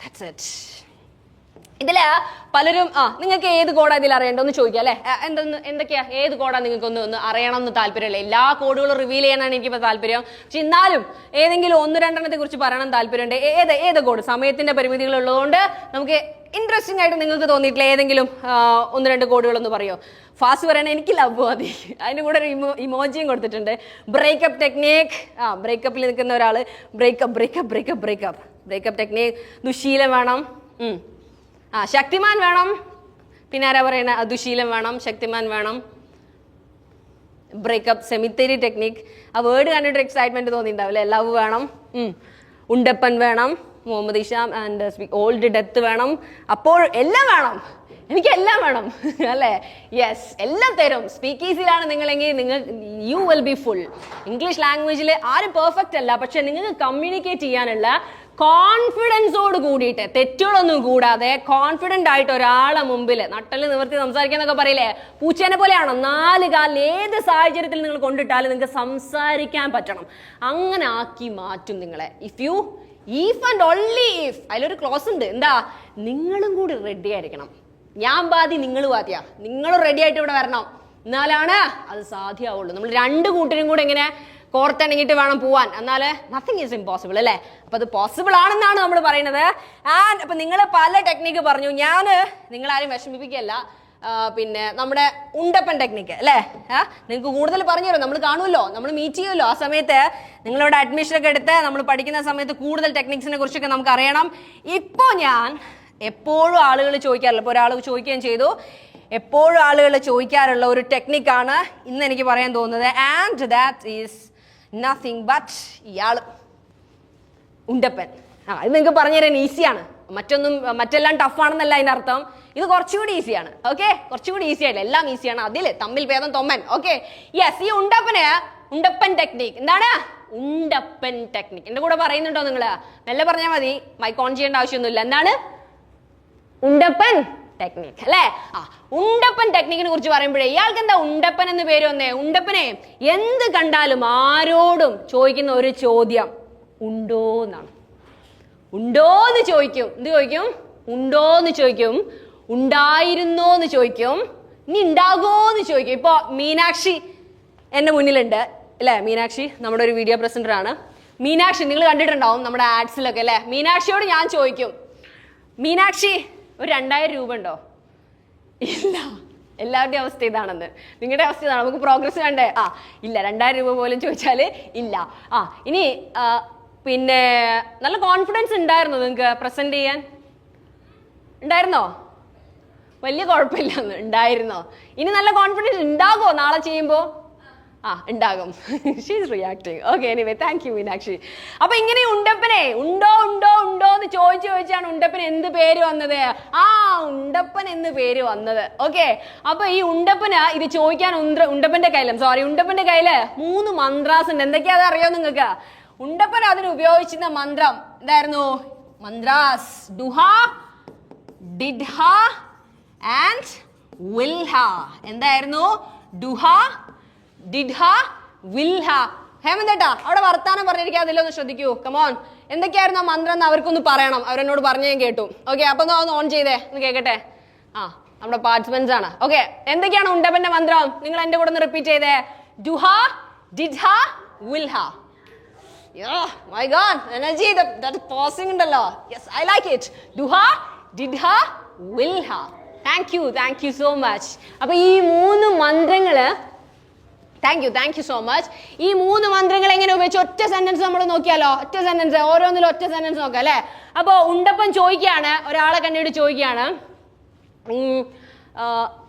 that's it. ഇതില് പലരും നിങ്ങൾക്ക് ഏത് കോഡാ ഇതിൽ അറിയേണ്ടത് ഒന്ന് ചോദിക്കാം അല്ലെ. എന്തൊക്കെയാ ഏത് കോഡാ നിങ്ങൾക്ക് ഒന്ന് അറിയണം എന്ന് താല്പര്യമില്ല. എല്ലാ കോഡുകളും റിവീൽ ചെയ്യാനാണ് എനിക്കിപ്പോൾ താല്പര്യം. പക്ഷെ എന്നാലും ഏതെങ്കിലും 1-2 കുറിച്ച് പറയണം താല്പര്യമുണ്ട്. ഏത് കോഡ് സമയത്തിന്റെ പരിമിതികൾ ഉള്ളതുകൊണ്ട് നമുക്ക് ഇൻട്രസ്റ്റിംഗ് ആയിട്ട് നിങ്ങൾക്ക് തോന്നിയിട്ടില്ല ഏതെങ്കിലും 1-2 കോഡുകളൊന്ന് പറയോ? ഫാസ്റ്റ് പറയണേ, എനിക്ക് ലവ് മതി. അതിൻ്റെ കൂടെ ഒരു ഇമോജിയും കൊടുത്തിട്ടുണ്ട്. Breakup technique. ബ്രേക്കപ്പിൽ നിൽക്കുന്ന ഒരാൾ ബ്രേക്കപ്പ് ടെക്നീക്ക്. ദുശീലം വേണം. ശക്തിമാൻ വേണം. പിന്നെ ആരാ പറയണ? ദുശീലം വേണം, ശക്തിമാൻ വേണം. ബ്രേക്കപ്പ് സെമിത്തേരി ടെക്നിക്. ആ വേർഡ് കണ്ടിട്ട് എക്സൈറ്റ്മെന്റ് തോന്നിയിട്ടുണ്ടാവില്ലേ? ലവ് വേണം. ഉണ്ടപ്പൻ വേണം. Muhammad Isham and old death വേണം. അപ്പോൾ എല്ലാം വേണം. എനിക്ക് എല്ലാം വേണം അല്ലേ? യെസ്, എല്ലാം തരും. സ്പീക്ക് ഈസിയിലാണ് നിങ്ങളെങ്കിൽ you will be full. English ലാംഗ്വേജിൽ ആരും പെർഫെക്റ്റ് അല്ല, പക്ഷെ നിങ്ങൾക്ക് കമ്മ്യൂണിക്കേറ്റ് ചെയ്യാനുള്ള കോൺഫിഡൻസോട് കൂടിയിട്ട്, തെറ്റുകളൊന്നും കൂടാതെ കോൺഫിഡന്റ് ആയിട്ട് ഒരാളെ മുമ്പിൽ നട്ടല് നിവർത്തി സംസാരിക്കാന്നൊക്കെ പറയില്ലേ, പൂച്ചേനെ പോലെയാണോ 4 കാലിൽ ഏത് സാഹചര്യത്തിൽ നിങ്ങൾ കൊണ്ടിട്ടാലും നിങ്ങൾക്ക് സംസാരിക്കാൻ പറ്റണം. അങ്ങനെ ആക്കി മാറ്റും നിങ്ങളെ. ഇഫ് ആൻഡ് ഓൺലി ഇഫ് അതിലൊരു ക്ലോസ് ഉണ്ട്. എന്താ? നിങ്ങളും കൂടി റെഡി ആയിരിക്കണം. ഞാൻ ബാധി, നിങ്ങൾ ബാധിയാ. നിങ്ങളും റെഡി ആയിട്ട് ഇവിടെ വരണം. എന്നാലാണ് അത് സാധ്യമാവുള്ളൂ. നമ്മൾ 2 കൂട്ടരും കൂടെ എങ്ങനെ കോർത്തിണങ്ങിയിട്ട് വേണം പോവാൻ. എന്നാല് നത്തിങ് ഈസ് ഇമ്പോസിബിൾ അല്ലേ? അപ്പൊ അത് പോസിബിൾ ആണെന്നാണ് നമ്മൾ പറയുന്നത്. ആൻഡ് അപ്പൊ നിങ്ങൾ പല ടെക്നിക്ക് പറഞ്ഞു. ഞാൻ നിങ്ങളാരും വിഷമിപ്പിക്കുകയല്ല. പിന്നെ നമ്മുടെ ഉണ്ടപ്പൻ ടെക്നിക്ക് അല്ലേ, നിങ്ങൾക്ക് കൂടുതൽ പറഞ്ഞു തരും. നമ്മൾ കാണുമല്ലോ, നമ്മൾ മീറ്റ് ചെയ്യുമല്ലോ. ആ സമയത്ത് നിങ്ങളിവിടെ അഡ്മിഷനൊക്കെ എടുത്ത് നമ്മൾ പഠിക്കുന്ന സമയത്ത് കൂടുതൽ ടെക്നിക്സിനെ കുറിച്ചൊക്കെ നമുക്ക് അറിയണം. ഇപ്പോൾ ഞാൻ എപ്പോഴും ആളുകൾ ചോദിക്കാറില്ല, ഇപ്പോൾ ഒരാൾ ചോദിക്കുകയും ചെയ്തു, എപ്പോഴും ആളുകൾ ചോദിക്കാറുള്ള ഒരു ടെക്നിക്കാണ് ഇന്ന് എനിക്ക് പറയാൻ തോന്നുന്നത്. And that is nothing but ഇയാൾ ഉണ്ടപ്പൻ. ഇത് നിങ്ങൾക്ക് പറഞ്ഞു തരാൻ ഈസിയാണ്. മറ്റെല്ലാം ടഫാണെന്നല്ല അതിൻ്റെ അർത്ഥം. ഇത് കുറച്ചുകൂടി ഈസിയാണ്. ഓക്കെ, കുറച്ചുകൂടി ഈസി ആയില്ല, എല്ലാം ഈസിയാണ്. അതിൽ തമ്മിൽ ഭേദം തൊമ്മൻ. Okay, yes. ഈ ഉണ്ടപ്പൻ ടെക്നിക് എന്താണ്? ഉണ്ടപ്പൻ ടെക്നിക് എന്റെ കൂടെ പറയുന്നുണ്ടോ നിങ്ങൾ? മെല്ലെ പറഞ്ഞാൽ മതി, മൈക്ക് ഓൺ ചെയ്യേണ്ട ആവശ്യമൊന്നുമില്ല. എന്താണ് ഉണ്ടപ്പൻ ടെക്നിക് അല്ലേ? ഉണ്ടപ്പൻ ടെക്നിക്കിനെ കുറിച്ച് പറയുമ്പോഴേ ഇയാൾക്ക് എന്താ ഉണ്ടപ്പൻ എന്ന് പേര് വന്നേ? ഉണ്ടപ്പനെ എന്ത് കണ്ടാലും ആരോടും ചോദിക്കുന്ന ഒരു ചോദ്യം ഉണ്ടോ എന്നാണ്. ഉണ്ടോന്ന് ചോദിക്കും. എന്ത് ചോദിക്കും? ഉണ്ടോന്ന് ചോദിക്കും. ഉണ്ടായിരുന്നോന്ന് ചോദിക്കും. ഇനി ഉണ്ടാകുമോന്ന് ചോദിക്കും. ഇപ്പൊ മീനാക്ഷി എന്റെ മുന്നിലുണ്ട് അല്ലെ? മീനാക്ഷി നമ്മുടെ ഒരു വീഡിയോ പ്രസന്റർ ആണ്. മീനാക്ഷി നിങ്ങൾ കണ്ടിട്ടുണ്ടാവും നമ്മുടെ ആഡ്സിലൊക്കെ അല്ലെ? മീനാക്ഷിയോട് ഞാൻ ചോദിക്കും, മീനാക്ഷി ഒരു 2000 രൂപ ഉണ്ടോ? ഇല്ല. എല്ലാവരുടെയും അവസ്ഥ ഇതാണെന്ന്. നിങ്ങളുടെ അവസ്ഥ ഇതാണ്. നമുക്ക് പ്രോഗ്രസ് കണ്ടേ? ഇല്ല. 2000 രൂപ പോലും ചോദിച്ചാൽ ഇല്ല. ഇനി പിന്നെ നല്ല കോൺഫിഡൻസ് ഉണ്ടായിരുന്നോ നിങ്ങൾക്ക് പ്രസന്റ് ചെയ്യാൻ? ഉണ്ടായിരുന്നോ? വലിയ കുഴപ്പമില്ല ഉണ്ടായിരുന്നോ? ഇനി നല്ല കോൺഫിഡൻസ് ഉണ്ടാകുമോ നാളെ ചെയ്യുമ്പോൾ? ഉണ്ടാകും. She's reacting. Okay, anyway thank U Meenakshi. അപ്പൊ ഇങ്ങനെ ഉണ്ടപ്പനെ ഉണ്ടോ ഉണ്ടോ ഉണ്ടോ എന്ന് ചോദിച്ചാണ് ഉണ്ടപ്പൻ എന്ത് പേര് വന്നത്? ഉണ്ടപ്പൻ എന്ന് പേര് വന്നത്. ഓക്കെ, അപ്പൊ ഈ ഉണ്ടപ്പന് ഇത് ചോദിക്കാൻ ഉണ്ടപ്പന്റെ കയ്യില് 3 മന്ത്രാസ് ഉണ്ട്. എന്തൊക്കെയാ അത് അറിയോ നിങ്ങൾക്ക്? ഉണ്ടപ്പൻ അതിന് ഉപയോഗിച്ചിരുന്ന മന്ത്രം എന്തായിരുന്നു? മന്ത്രാസ് ഡുഹ, ഡിഡ്ഹ ആൻഡ് വിൽഹ. എന്തായിരുന്നു? ഡുഹ, ഡിഡ്ഹ, വിൽഹ. ഹേമന്തേട്ടാ അവിടെ വർത്താനം പറഞ്ഞിരിക്കാതില്ല, ഒന്ന് ശ്രദ്ധിക്കൂ. കമോൺ, എന്തൊക്കെയായിരുന്നു ആ മന്ത്രം എന്ന് അവർക്കൊന്ന് പറയണം. അവരെന്നോട് പറഞ്ഞു ഞാൻ കേട്ടു. ഓക്കെ, അപ്പൊ ഒന്ന് ഓൺ ചെയ്തേ, ഒന്ന് കേൾക്കട്ടെ. നമ്മുടെ പാർട്ടിസിപ്പൻസ് ആണ്. ഓക്കെ, എന്തൊക്കെയാണ് ഉണ്ടപ്പന്റെ മന്ത്രം? നിങ്ങൾ എന്റെ കൂടെ ഒന്ന് റിപ്പീറ്റ് ചെയ്തേ. ഡുഹ, ഡിഡ്ഹ, വിൽഹ. My god, energy that posing ഉണ്ടല്ലോ. Yes, I like it. ഡുഹ, ഡിഡ്ഹ, വിൽഹ. Thank you so much. അപ്പൊ ഈ 3 മന്ത്രങ്ങള് താങ്ക് യു സോ മച്ച്. ഈ 3 മന്ത്രങ്ങൾ എങ്ങനെ ഉപയോഗിച്ച് ഒറ്റ സെന്റൻസ് നമ്മൾ നോക്കിയാലോ? ഒറ്റ സെന്റൻസ്, ഓരോന്നിലും ഒറ്റ സെന്റൻസ് നോക്കാം അല്ലെ? അപ്പൊ ഉണ്ടപ്പൻ ചോദിക്കുകയാണ്, ഒരാളെ കണ്ടിട്ട് ചോദിക്കുകയാണ്,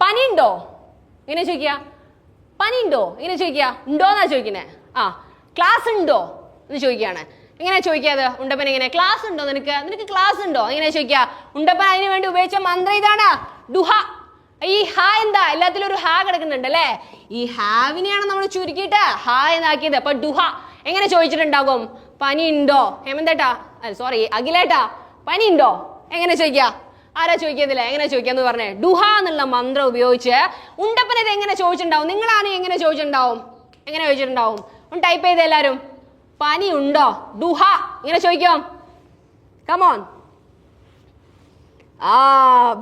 പനിയുണ്ടോ? ഇങ്ങനെ ചോദിക്കുക. പനിയുണ്ടോ? ഇങ്ങനെ ചോദിക്കുക. ഉണ്ടോന്നാ ചോദിക്കുന്നേ. ക്ലാസ് ഉണ്ടോ എന്ന് ചോദിക്കുകയാണ്. എങ്ങനെയാ ചോദിക്കാത്? ഉണ്ടപ്പൻ എങ്ങനെ? ക്ലാസ് ഉണ്ടോ നിനക്ക് ക്ലാസ് ഉണ്ടോ? എങ്ങനെ ചോദിക്കുക? ഉണ്ടപ്പൻ അതിന് വേണ്ടി ഉപയോഗിച്ച മന്ത്രം ഇതാണ്, ഡുഹ. ഈ ഹാ എന്താ? എല്ലാത്തിലും ഒരു ഹാ കിടക്കുന്നുണ്ട് അല്ലെ? ഈ ഹാവിനെയാണ് നമ്മൾ ചുരുക്കിയിട്ട് ഹാ എന്നാക്കിയത്. അപ്പൊ ഡുഹ എങ്ങനെ ചോദിച്ചിട്ടുണ്ടാകും? പനി ഉണ്ടോ? ഹേമന്തേട്ടാ, സോറി അഖിലേട്ടാ, പനി ഉണ്ടോ? എങ്ങനെ ചോദിക്കുക? ആരാ ചോദിക്കുന്നില്ല? എങ്ങനെ ചോദിക്കാന്ന് പറഞ്ഞേ? ഡുഹ എന്നുള്ള മന്ത്രം ഉപയോഗിച്ച് ഉണ്ടപ്പൻ ഇത് എങ്ങനെ ചോദിച്ചിട്ടുണ്ടാവും? നിങ്ങളാണ് എങ്ങനെ ചോദിച്ചിട്ടുണ്ടാവും? എങ്ങനെ ചോദിച്ചിട്ടുണ്ടാവും? ഒന്ന് ടൈപ്പ് ചെയ്ത് എല്ലാരും. പനി ഉണ്ടോ? ഡുഹ ഇങ്ങനെ ചോദിക്കും. കമോൺ,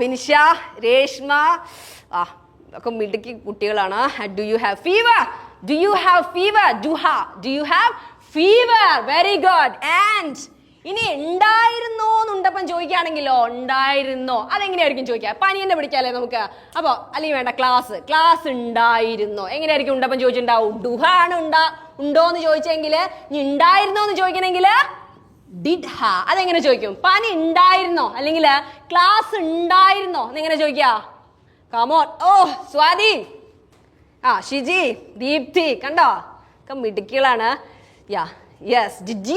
ബിനിഷ, രേഷ്മ, ഒക്കെ മിടുക്കി കുട്ടികളാണ്. Do you have fever? Do you have fever? Do you have fever? Very good. And ഇനി ഉണ്ടായിരുന്നോ എന്നുണ്ടപ്പം ചോദിക്കുകയാണെങ്കിലോ, ഉണ്ടായിരുന്നോ അതെങ്ങനെയായിരിക്കും ചോദിക്കുക? പനി തന്നെ പിടിക്കാല്ലേ നമുക്ക്. അപ്പൊ അല്ലെങ്കിൽ വേണ്ട, ക്ലാസ് ഉണ്ടായിരുന്നോ എങ്ങനെയായിരിക്കും ഉണ്ടപ്പം ചോദിച്ചിട്ടുണ്ടാവും? ഡുഹ ആണ് ഉണ്ടോ എന്ന് ചോദിച്ചെങ്കിൽ, ഇനി ഉണ്ടായിരുന്നോ എന്ന് ചോദിക്കണമെങ്കിൽ ഡിഡ് ഹാ. അതെങ്ങനെ ചോദിക്കും? പനി ഉണ്ടായിരുന്നോ അല്ലെങ്കിൽ ക്ലാസ് ഉണ്ടായിരുന്നോ എന്നെങ്ങനെ ചോദിക്കുക? കമോൺ. സ്വാതി, ഷിജി, ദീപ്തി, കണ്ടോ ഒക്കെ മിടുക്കികളാണ്. യെസ്, ഡിഡ്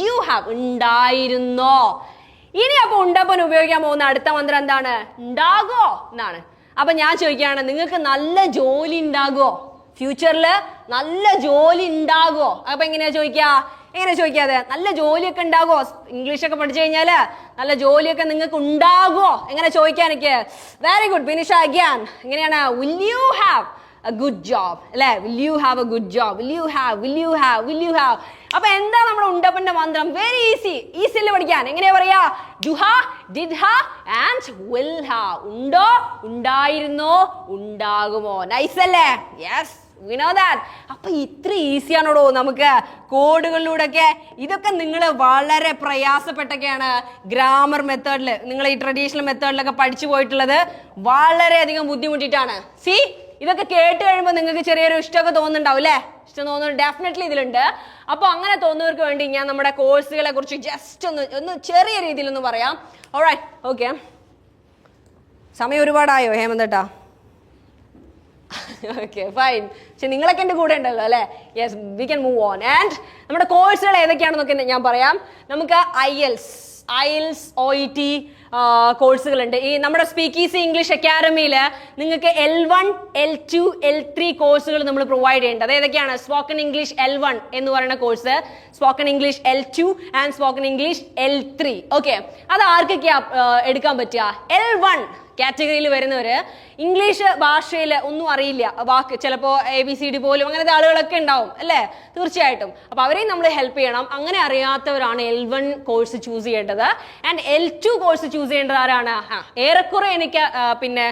യു ഹാവ് ഉണ്ടായിരുന്നോ. ഇനി അപ്പൊ ഉണ്ടപ്പൻ ഉപയോഗിക്കാൻ പോകുന്ന അടുത്ത മന്ത്രം എന്താണ്? ഉണ്ടാകോ എന്നാണ്. അപ്പൊ ഞാൻ ചോദിക്കുകയാണ്, നിങ്ങൾക്ക് നല്ല ജോലി ഉണ്ടാകുമോ? ഫ്യൂച്ചറിൽ നല്ല ജോലി ഉണ്ടാകുമോ? അപ്പൊ എങ്ങനെയാ ചോദിക്കാതെ നല്ല ജോലിയൊക്കെ ഉണ്ടാകുമോ? ഇംഗ്ലീഷൊക്കെ പഠിച്ചു കഴിഞ്ഞാല് നല്ല ജോലിയൊക്കെ നിങ്ങൾക്ക് ഉണ്ടാകുമോ എങ്ങനെ ചോദിക്കാൻ എനിക്ക്? Very good Binisha. അഗൈൻ എങ്ങനെയാണ്? Will you have a good job അല്ലേ? will you have a good job? will you have. അപ്പൊ എന്താ നമ്മുടെ ഉണ്ടപ്പന്റെ മന്ത്രം? വെരി ഈസിയിൽ പഠിക്കാൻ. എങ്ങനെയാ പറയാ? ഡു ഹാ, ഡിഡ് ഹാ ആൻഡ് വിൽ ഹാ. ഉണ്ടോ, ഉണ്ടായിരുന്നോ, ഉണ്ടാകുമോ. നൈസ് അല്ലേ? Yes, we know that. അപ്പൊ ഇത്ര ഈസിയാണോടോ നമുക്ക് കോഡുകളിലൂടെ ഒക്കെ? ഇതൊക്കെ നിങ്ങൾ വളരെ പ്രയാസപ്പെട്ടൊക്കെയാണ് ഗ്രാമർ മെത്തേഡിൽ, നിങ്ങൾ ഈ ട്രഡീഷണൽ മെത്തേഡിലൊക്കെ പഠിച്ചു പോയിട്ടുള്ളത്. വളരെയധികം ബുദ്ധിമുട്ടിയിട്ടാണ്. ഇതൊക്കെ കേട്ട് കഴിയുമ്പോൾ നിങ്ങൾക്ക് ചെറിയൊരു ഇഷ്ടമൊക്കെ തോന്നുന്നുണ്ടാവും അല്ലേ? ഇഷ്ടം തോന്നുന്നു ഡെഫിനറ്റ്ലി ഇതിലുണ്ട്. അപ്പോൾ അങ്ങനെ തോന്നുന്നവർക്ക് വേണ്ടി ഞാൻ നമ്മുടെ കോഴ്സുകളെ കുറിച്ച് ജസ്റ്റ് ഒന്ന് ചെറിയ രീതിയിൽ ഒന്ന് പറയാം. Alright, okay. സമയം ഒരുപാടായോ ഹേമന്തേട്ടാ? Okay, fine. പക്ഷെ നിങ്ങളൊക്കെ എൻ്റെ കൂടെ ഉണ്ടല്ലോ അല്ലേ? Yes, we can move on. And നമ്മുടെ കോഴ്സുകൾ ഏതൊക്കെയാണെന്നൊക്കെ ഞാൻ പറയാം. നമുക്ക് IELTS OET കോഴ്സുകളുണ്ട്. ഈ നമ്മുടെ സ്പീക്ക് ഈസി ഇംഗ്ലീഷ് അക്കാഡമിയിൽ നിങ്ങൾക്ക് L1 L2 L3 കോഴ്സുകൾ നമ്മൾ പ്രൊവൈഡ് ചെയ്യുന്നുണ്ട്. ഏതൊക്കെയാണ്? സ്പോക്കൺ ഇംഗ്ലീഷ് L1 എന്ന് പറയുന്ന course, spoken English L2 and spoken English L3. Okay, അത് ആർക്കൊക്കെയാ എടുക്കാൻ പറ്റുക? L1 കാറ്റഗറിയിൽ വരുന്നവര് ഇംഗ്ലീഷ് ഭാഷയിൽ ഒന്നും അറിയില്ല, വാക്ക് ചിലപ്പോൾ ABCD പോലും അങ്ങനത്തെ ആളുകളൊക്കെ ഉണ്ടാവും അല്ലേ? തീർച്ചയായിട്ടും. അപ്പൊ അവരെയും നമ്മൾ ഹെൽപ്പ് ചെയ്യണം. അങ്ങനെ അറിയാത്തവരാണ് L1 കോഴ്സ് ചൂസ് ചെയ്യേണ്ടത്. ആൻഡ് L2 കോഴ്സ് ചൂസ് ചെയ്യേണ്ടത് ആരാണ്? ഏറെക്കുറെ എനിക്ക് പിന്നെ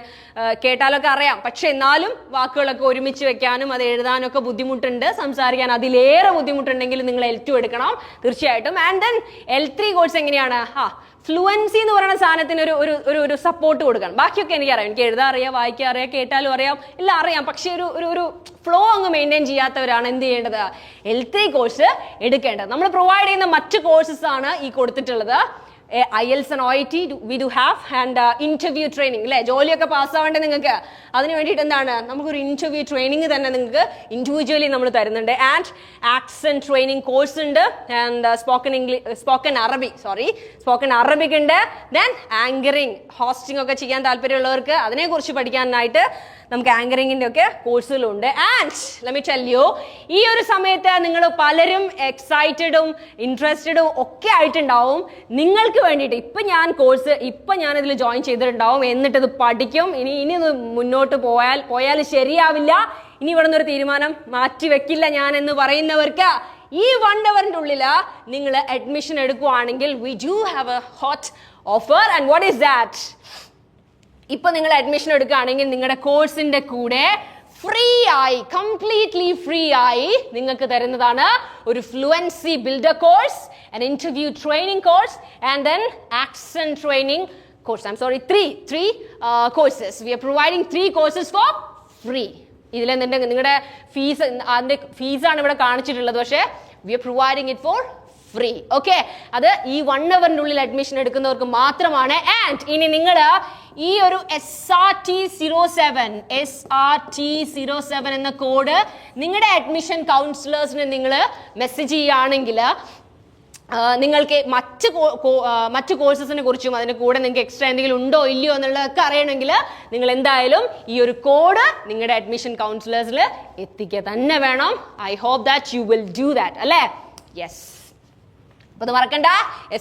കേട്ടാലൊക്കെ അറിയാം, പക്ഷെ എന്നാലും വാക്കുകളൊക്കെ ഒരുമിച്ച് വെക്കാനും അത് എഴുതാനും ഒക്കെ ബുദ്ധിമുട്ടുണ്ട്. സംസാരിക്കാൻ അതിലേറെ ബുദ്ധിമുട്ടുണ്ടെങ്കിൽ നിങ്ങൾ L2 എടുക്കണം തീർച്ചയായിട്ടും. ആൻഡ് ദെൻ L3 കോഴ്സ് എങ്ങനെയാണ്? ഫ്ലുവൻസി എന്ന് പറയുന്ന സാധനത്തിന് ഒരു സപ്പോർട്ട് കൊടുക്കണം. ബാക്കിയൊക്കെ എനിക്കറിയാം, എനിക്ക് എഴുതാൻ അറിയാം, വായിക്കാൻ അറിയാം, കേട്ടാലും അറിയാം, എല്ലാം അറിയാം. പക്ഷെ ഒരു ഫ്ലോ അങ്ങ് മെയിൻറ്റെയിൻ ചെയ്യാത്തവരാണ് എന്ത് ചെയ്യേണ്ടത്? L3 കോഴ്സ് എടുക്കേണ്ടത്. നമ്മൾ പ്രൊവൈഡ് ചെയ്യുന്ന മറ്റ് കോഴ്സസ് ആണ് ഈ കൊടുത്തിട്ടുള്ളത്. IELTS and OET we do have and interview training അല്ലേ? ജോലിയൊക്കെ പാസ്സാവേണ്ടത് നിങ്ങൾക്ക്. അതിന് വേണ്ടിയിട്ട് എന്താണ്? നമുക്കൊരു ഇന്റർവ്യൂ ട്രെയിനിങ് തന്നെ നിങ്ങൾക്ക് ഇൻഡിവിജ്വലി നമ്മൾ തരുന്നുണ്ട്. ആൻഡ് ആക്സന്റ് ട്രെയിനിങ് കോഴ്സ് ഉണ്ട്. ആൻഡ് സ്പോക്കൺ അറബിക് ഉണ്ട്. ദെൻ ആങ്കറിങ്, ഹോസ്റ്റിംഗ് ഒക്കെ ചെയ്യാൻ താല്പര്യമുള്ളവർക്ക് അതിനെക്കുറിച്ച് പഠിക്കാനായിട്ട് നമുക്ക് ആങ്കറിങ്ങിന്റെ ഒക്കെ കോഴ്സുകളുണ്ട്. And let me tell you, ഈ ഒരു സമയത്ത് നിങ്ങൾ പലരും എക്സൈറ്റഡും ഇൻട്രസ്റ്റഡും ഒക്കെ ആയിട്ടുണ്ടാവും. നിങ്ങൾക്ക് വേണ്ടിയിട്ട് ഇപ്പൊ ഞാൻ ഇതിൽ ജോയിൻ ചെയ്തിട്ടുണ്ടാവും, എന്നിട്ട് ഇത് പഠിക്കും. ഇനി ഇത് മുന്നോട്ട് പോയാൽ ശരിയാവില്ല, ഇനി ഇവിടെ നിന്നൊരു തീരുമാനം മാറ്റി വെക്കില്ല ഞാൻ എന്ന് പറയുന്നവർക്ക് ഈ 1 അവറിന്റെ ഉള്ളിൽ നിങ്ങൾ അഡ്മിഷൻ എടുക്കുവാണെങ്കിൽ we do have a hot offer. and what is that? ഇപ്പൊ നിങ്ങൾ അഡ്മിഷൻ എടുക്കുകയാണെങ്കിൽ നിങ്ങളുടെ കോഴ്സിന്റെ കൂടെ കംപ്ലീറ്റ്ലി ഫ്രീ ആയി നിങ്ങൾക്ക് തരുന്നതാണ് ഒരു fluency builder course, an interview training course, and then accent training course. I'm sorry, three courses. We are providing 3 courses for free. ഇതിൽ നിങ്ങളുടെ ഫീസാണ് ഇവിടെ കാണിച്ചിട്ടുള്ളത്, പക്ഷേ we are providing it for free. Okay, അത് ഈ 1 അവറിന്റെ ഉള്ളിൽ അഡ്മിഷൻ എടുക്കുന്നവർക്ക് മാത്രമാണ്. ആൻഡ് ഇനി നിങ്ങൾ ഈ ഒരു SRT07 എന്ന കോഡ് നിങ്ങളുടെ അഡ്മിഷൻ കൗൺസിലേഴ്സിന് നിങ്ങൾ മെസ്സേജ് ചെയ്യുകയാണെങ്കിൽ നിങ്ങൾക്ക് മറ്റ് കോഴ്സസിനെ കുറിച്ചും അതിന്റെ കൂടെ നിങ്ങൾക്ക് എക്സ്ട്രാ എന്തെങ്കിലും ഉണ്ടോ ഇല്ലയോ എന്നുള്ളതൊക്കെ അറിയണമെങ്കിൽ നിങ്ങൾ എന്തായാലും ഈ ഒരു കോഡ് നിങ്ങളുടെ അഡ്മിഷൻ കൗൺസിലേഴ്സിൽ എത്തിക്കുക തന്നെ വേണം. I hope that you will do that അല്ലേ? യെസ്, അപ്പൊ അത് മറക്കണ്ട,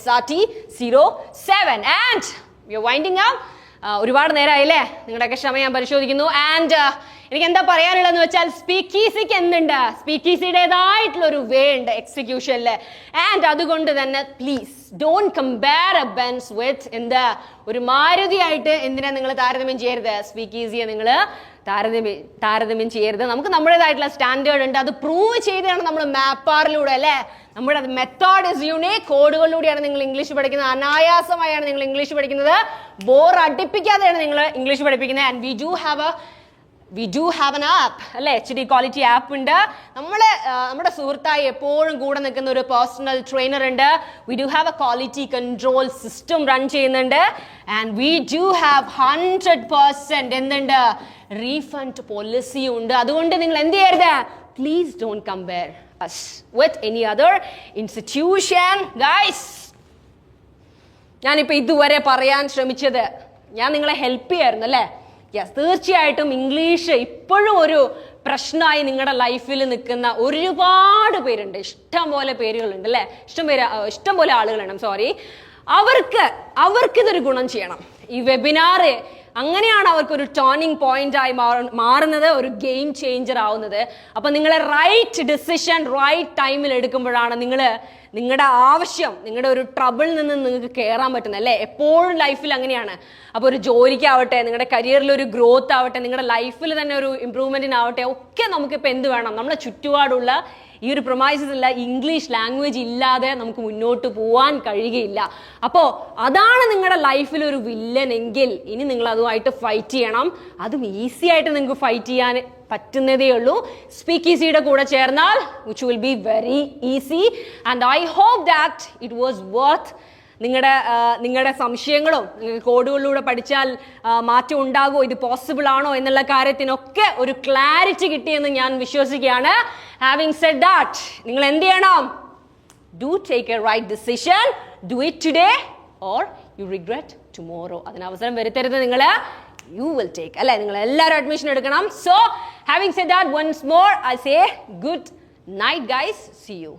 SRT07. And we are winding up. ഒരുപാട് നേരമായില്ലേ? നിങ്ങളുടെയൊക്കെ ക്ഷമ ഞാൻ പരിശോധിക്കുന്നു. ആൻഡ് എനിക്ക് എന്താ പറയാനുള്ളതെന്ന് വെച്ചാൽ സ്പീക്കീസിക്ക് എന്തുണ്ട്, സ്പീക്കീസിയുടേതായിട്ടുള്ള ഒരു വേ ഉണ്ട് എക്സിക്യൂഷനില്. ആൻഡ് അതുകൊണ്ട് തന്നെ please don't compare a Benz with എന്താ ഒരു മാരുതിയായിട്ട് എന്തിനാ നിങ്ങൾ താരതമ്യം ചെയ്യരുത്. സ്പീക്കീസിയെ നിങ്ങൾ താരതമ്യം ചെയ്യരുത്. നമുക്ക് നമ്മുടേതായിട്ടുള്ള സ്റ്റാൻഡേർഡ് ഉണ്ട്. അത് പ്രൂവ് ചെയ്താണ് നമ്മൾ മാപ്പാറിലൂടെ അല്ലേ. നമ്മുടെ മെത്തേഡ് ഇസ് യൂണിക്. കോഡുകളിലൂടെയാണ് നിങ്ങൾ ഇംഗ്ലീഷ് പഠിക്കുന്നത്. അനായാസമായാണ് നിങ്ങൾ ഇംഗ്ലീഷ് പഠിക്കുന്നത്. ബോർ അടിപ്പിക്കാതെയാണ് നിങ്ങൾ ഇംഗ്ലീഷ് പഠിപ്പിക്കുന്നത്. And we do have an app അല്ലെ, HD ക്വാളിറ്റി ആപ്പ് ഉണ്ട്. നമ്മുടെ സുഹൃത്തായി എപ്പോഴും കൂടെ നിൽക്കുന്ന ഒരു പേഴ്സണൽ ട്രെയിനർ ഉണ്ട്. V do have A quality control system run ചെയ്യുന്നുണ്ട്. ആൻഡ് വി ഡു ഹാവ് 100% എന്തുണ്ട്, റീഫണ്ട് പോളിസി ഉണ്ട്. അതുകൊണ്ട് നിങ്ങൾ എന്ത് ചെയ്യരുത്, please don't compare us with any other institution. Guys, ഞാനിപ്പോൾ ഇതുവരെ പറയാൻ ശ്രമിച്ചത് ഞാൻ നിങ്ങളെ ഹെൽപ്പ് ചെയ്യായിരുന്നു അല്ലേ. യെസ്, തീർച്ചയായിട്ടും ഇംഗ്ലീഷ് ഇപ്പോഴും ഒരു പ്രശ്നമായി നിങ്ങളുടെ ലൈഫിൽ നിൽക്കുന്ന ഒരുപാട് പേരുണ്ട്. ഇഷ്ടം പോലെ പേരുകളുണ്ട് അല്ലേ, ഇഷ്ടം പോലെ ആളുകളുണ്ട്. സോറി, അവർക്ക് ഇതൊരു ഗുണം ചെയ്യണം. ഈ വെബിനാറ് അങ്ങനെയാണ് അവർക്കൊരു ടേണിംഗ് പോയിന്റ് ആയി മാറുന്നത്, ഒരു ഗെയിം ചേഞ്ചർ ആവുന്നത്. അപ്പൊ നിങ്ങളെ റൈറ്റ് ഡിസിഷൻ റൈറ്റ് ടൈമിൽ എടുക്കുമ്പോഴാണ് നിങ്ങളുടെ ആവശ്യം, നിങ്ങളുടെ ഒരു ട്രബിളിൽ നിന്ന് നിങ്ങൾക്ക് കയറാൻ പറ്റുന്നത് അല്ലേ. എപ്പോഴും ലൈഫിൽ അങ്ങനെയാണ്. അപ്പോൾ ഒരു ജോലിക്കാവട്ടെ, നിങ്ങളുടെ കരിയറിൽ ഒരു ഗ്രോത്ത് ആവട്ടെ, നിങ്ങളുടെ ലൈഫിൽ തന്നെ ഒരു ഇമ്പ്രൂവ്മെന്റിനാവട്ടെ, ഒക്കെ നമുക്കിപ്പോൾ എന്ത് വേണം, നമ്മളെ ചുറ്റുപാടുള്ള ഈ ഒരു പ്രൊമൈസസ് ഇല്ല, ഇംഗ്ലീഷ് ലാംഗ്വേജ് ഇല്ലാതെ നമുക്ക് മുന്നോട്ട് പോകാൻ കഴിയുകയില്ല. അപ്പോൾ അതാണ് നിങ്ങളുടെ ലൈഫിൽ ഒരു വില്ലൻ എങ്കിൽ ഇനി നിങ്ങൾ അതുമായിട്ട് ഫൈറ്റ് ചെയ്യണം. അതും ഈസി ആയിട്ട് നിങ്ങൾക്ക് ഫൈറ്റ് ചെയ്യാൻ പറ്റുന്നതേ ഉള്ളൂ. സ്പീക്ക് ഈസിയുടെ കൂടെ ചേർന്നാൽ which will be very easy. And I hope that it was worth. നിങ്ങളുടെ സംശയങ്ങളും കോഡുകളിലൂടെ പഠിച്ചാൽ മാറ്റം ഉണ്ടാകുമോ, ഇത് പോസിബിൾ ആണോ എന്നുള്ള കാര്യത്തിനൊക്കെ ഒരു ക്ലാരിറ്റി കിട്ടിയെന്ന് ഞാൻ വിശ്വസിക്കുകയാണ്. ഹാവിങ് സെഡ് ദാറ്റ്, നിങ്ങൾ എന്ത് ചെയ്യണം, do take a right decision, do it today or you regret tomorrow. അതിന് അവസരം വരുത്തരുത് നിങ്ങൾ, you will take അല്ലേ. നിങ്ങൾ എല്ലാവരും അഡ്മിഷൻ എടുക്കണം. So having said that, once more I say good night guys, see you.